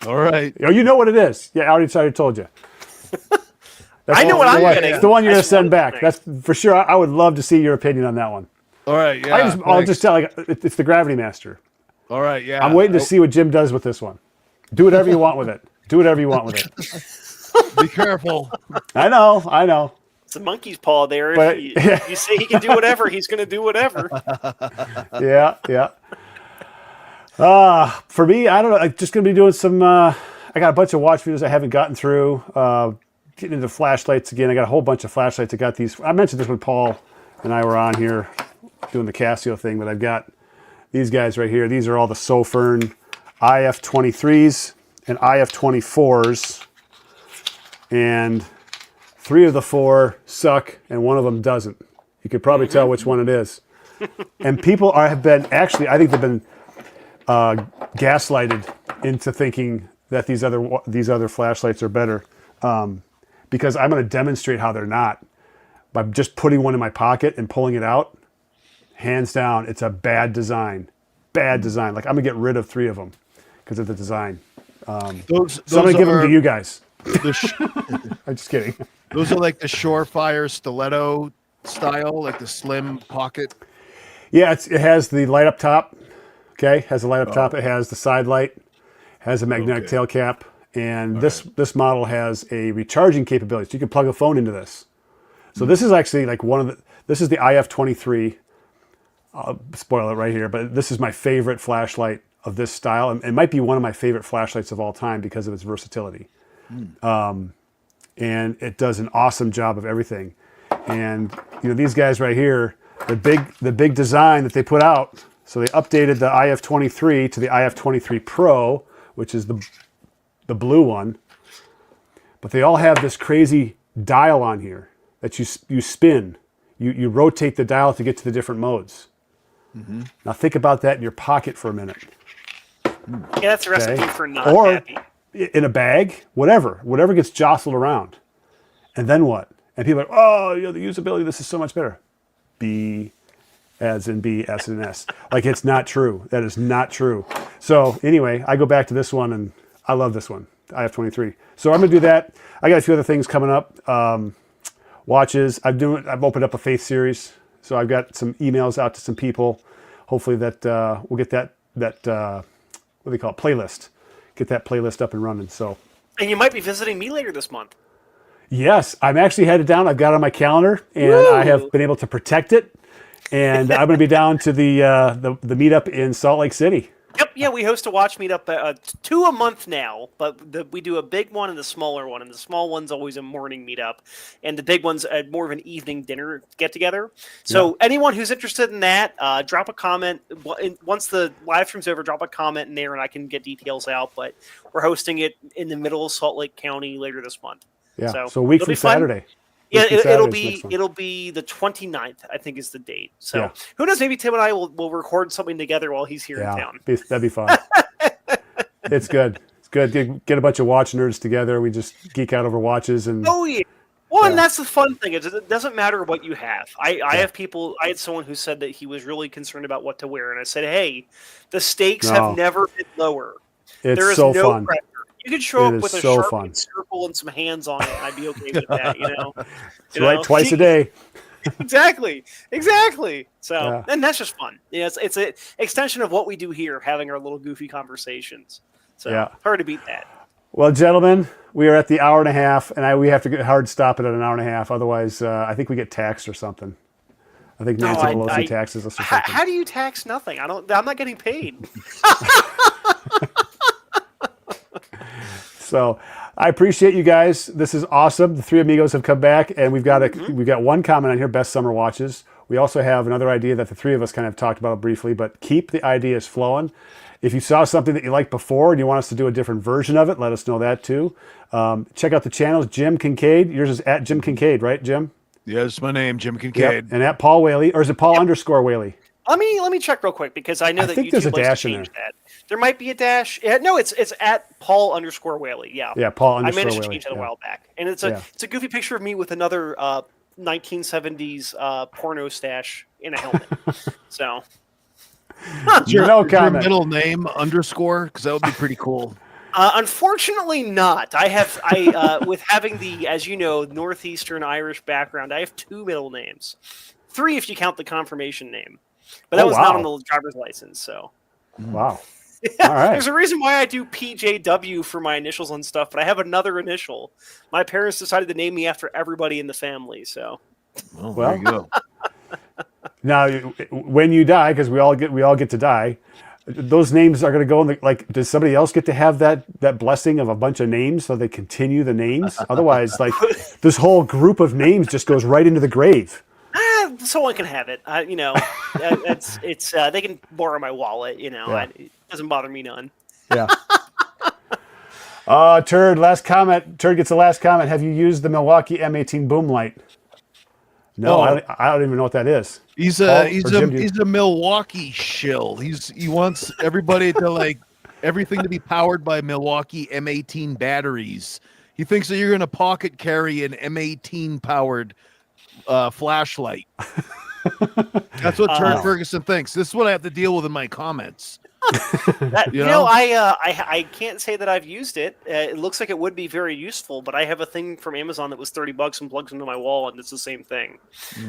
All right. Oh, you know what it is. Yeah, I already told you. That's I know what I'm getting. It's the one you're I going to just send wanted back. to make- That's for sure. I would love to see your opinion on that one. All right. Yeah. I'll thanks. just tell it's the Gravity Master. All right. Yeah. I'm waiting to see what Jim does with this one. Do whatever you want with it. Do whatever you want with it. Be careful. I know. It's a monkey's paw there. But- If you say he can do whatever, he's going to do whatever. Yeah. For me, I don't know. I'm just going to be doing some. I got a bunch of watch videos I haven't gotten through. Getting into flashlights again. I got a whole bunch of flashlights. I got these. I mentioned this when Paul and I were on here doing the Casio thing, but I've got these guys right here. These are all the Sofern IF23s and IF24s, and 3 of the 4 suck, and 1 of them doesn't. You could probably tell which one it is. And people have been actually. I think they've been gaslighted into thinking that these other flashlights are better, because I'm going to demonstrate how they're not by just putting one in my pocket and pulling it out. Hands down, it's a bad design. Like I'm going to get rid of 3 of them because of the design. Those So I'm going to give them to you guys. the I'm just kidding. those are like the Surefire stiletto style, like the slim pocket. Yeah, it has the light up top. Okay, has a light up top. It has the side light. Has a magnetic tail cap, and this model has a recharging capability. So you can plug a phone into this. So this is actually like this is the IF23. I'll spoil it right here, but this is my favorite flashlight of this style, and it might be one of my favorite flashlights of all time because of its versatility. And it does an awesome job of everything. And these guys right here, the big design that they put out. So they updated the IF23 to the IF23 Pro, which is the blue one. But they all have this crazy dial on here that you spin. You rotate the dial to get to the different modes. Mm-hmm. Now think about that in your pocket for a minute. Yeah, that's a recipe for not Or happy. in a bag, whatever gets jostled around. And then what? And people are like, oh, the usability of this is so much better. B as in B, S and S. Like, it's not true. That is not true. So anyway, I go back to this one, and I love this one, IF23. So I'm going to do that. I got a few other things coming up. Watches. I've opened up a Faith series. So I've got some emails out to some people. Hopefully that we'll get that what do they call it? Playlist. Get that playlist up and running. So And you might be visiting me later this month. yes, I'm actually headed down. I've got it on my calendar, and I have been able to protect it. And I'm going to be down to the meetup in Salt Lake City. Yep, yeah, we host a watch meetup 2 a month now, but we do a big one and a smaller one, and the small one's always a morning meetup, and the big one's more of an evening dinner get-together. So anyone who's interested in that, drop a comment. Once the live stream's over, drop a comment in there, and I can get details out, but we're hosting it in the middle of Salt Lake County later this month. Yeah, so a week it'll from be fun. Saturday. Yeah, Week from it'll Saturday's be next one. it'll be the 29th, I think, is the date. So Yeah. who knows? Maybe Tim and I will record something together while he's here in town. That'd be fun. It's good. It's good. Get a bunch of watch nerds together. We just geek out over watches and Oh yeah. Well, and that's the fun thing. It doesn't matter what you have. I have people. I had someone who said that he was really concerned about what to wear, and I said, "Hey, the stakes No. have never been lower. it's There is so no fun. pressure. You could show It up is with a so Sharpie fun. circle and some hands on it, and I'd be okay with that. It's right twice a day. Exactly. So, Yeah. and that's just fun. It's an extension of what we do here, having our little goofy conversations. So, Yeah. hard to beat that. Well, gentlemen, we are at the hour and a half, and we have to get hard stop it at an hour and a half. Otherwise, I think we get taxed or something. I think Nancy Pelosi taxes us or something. How do you tax nothing? I'm not getting paid. So I appreciate you guys. This is awesome. The three amigos have come back, and we've got one comment on here: best summer watches. We also have another idea that the three of us kind of talked about briefly, but keep the ideas flowing. If you saw something that you liked before and you want us to do a different version of it, let us know that too. Check out the channels, Jim Kincaid. Yours is at Jim Kincaid, right, Jim? Yeah, it's my name, Jim Yep. Kincaid. And at Paul Whaley, or is it Paul underscore Whaley? Let me check real quick because I know I that think YouTube there's a likes dash to in change that. There might be a dash. No, it's at Paul underscore Whaley. Yeah. Yeah, Paul I underscore managed to Whaley. change that a Yeah. while back, and it's Yeah. a goofy picture of me with another 1970s porno stash in a helmet. So Is your comment. middle name underscore? Because that would be pretty cool. unfortunately not. With having the, as you know, Northeastern Irish background, I have 2 middle names, 3 if you count the confirmation name, but that Oh, was not wow. on the driver's license. So Wow. All right. there's a reason why I do PJW for my initials on stuff, but I have another initial. My parents decided to name me after everybody in the family. So Well, Well, there you go. Now, when you die, because we all get to die, those names are going to go in the, like, does somebody else get to have that blessing of a bunch of names so they continue the names? Otherwise, like, this whole group of names just goes right into the grave. someone can have it. It's they can borrow my wallet. Yeah. It doesn't bother me none. Yeah. Turd, last comment. Turd gets the last comment. Have you used the Milwaukee M18 boom light? No, Oh. I don't even know what that is. He's Paul a or he's Jim, do you- a Milwaukee shill. He wants everybody to like everything to be powered by Milwaukee M18 batteries. He thinks that you're going to pocket carry an M18 powered flashlight. That's what Turd Ferguson thinks. This is what I have to deal with in my comments. You know? I can't say that I've used it. It looks like it would be very useful, but I have a thing from Amazon that was $30 and plugs into my wall, and it's the same thing.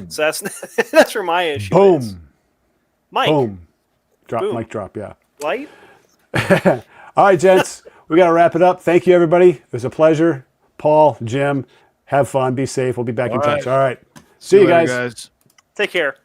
So that's that's where my issue is. Boom. Mike, Boom. Drop, Boom. mic drop, yeah. light. All right, gents, we got to wrap it up. Thank you, everybody. It was a pleasure. Paul, Jim, have fun. Be safe. We'll be back in touch. right. All right. See you later, guys. Take care.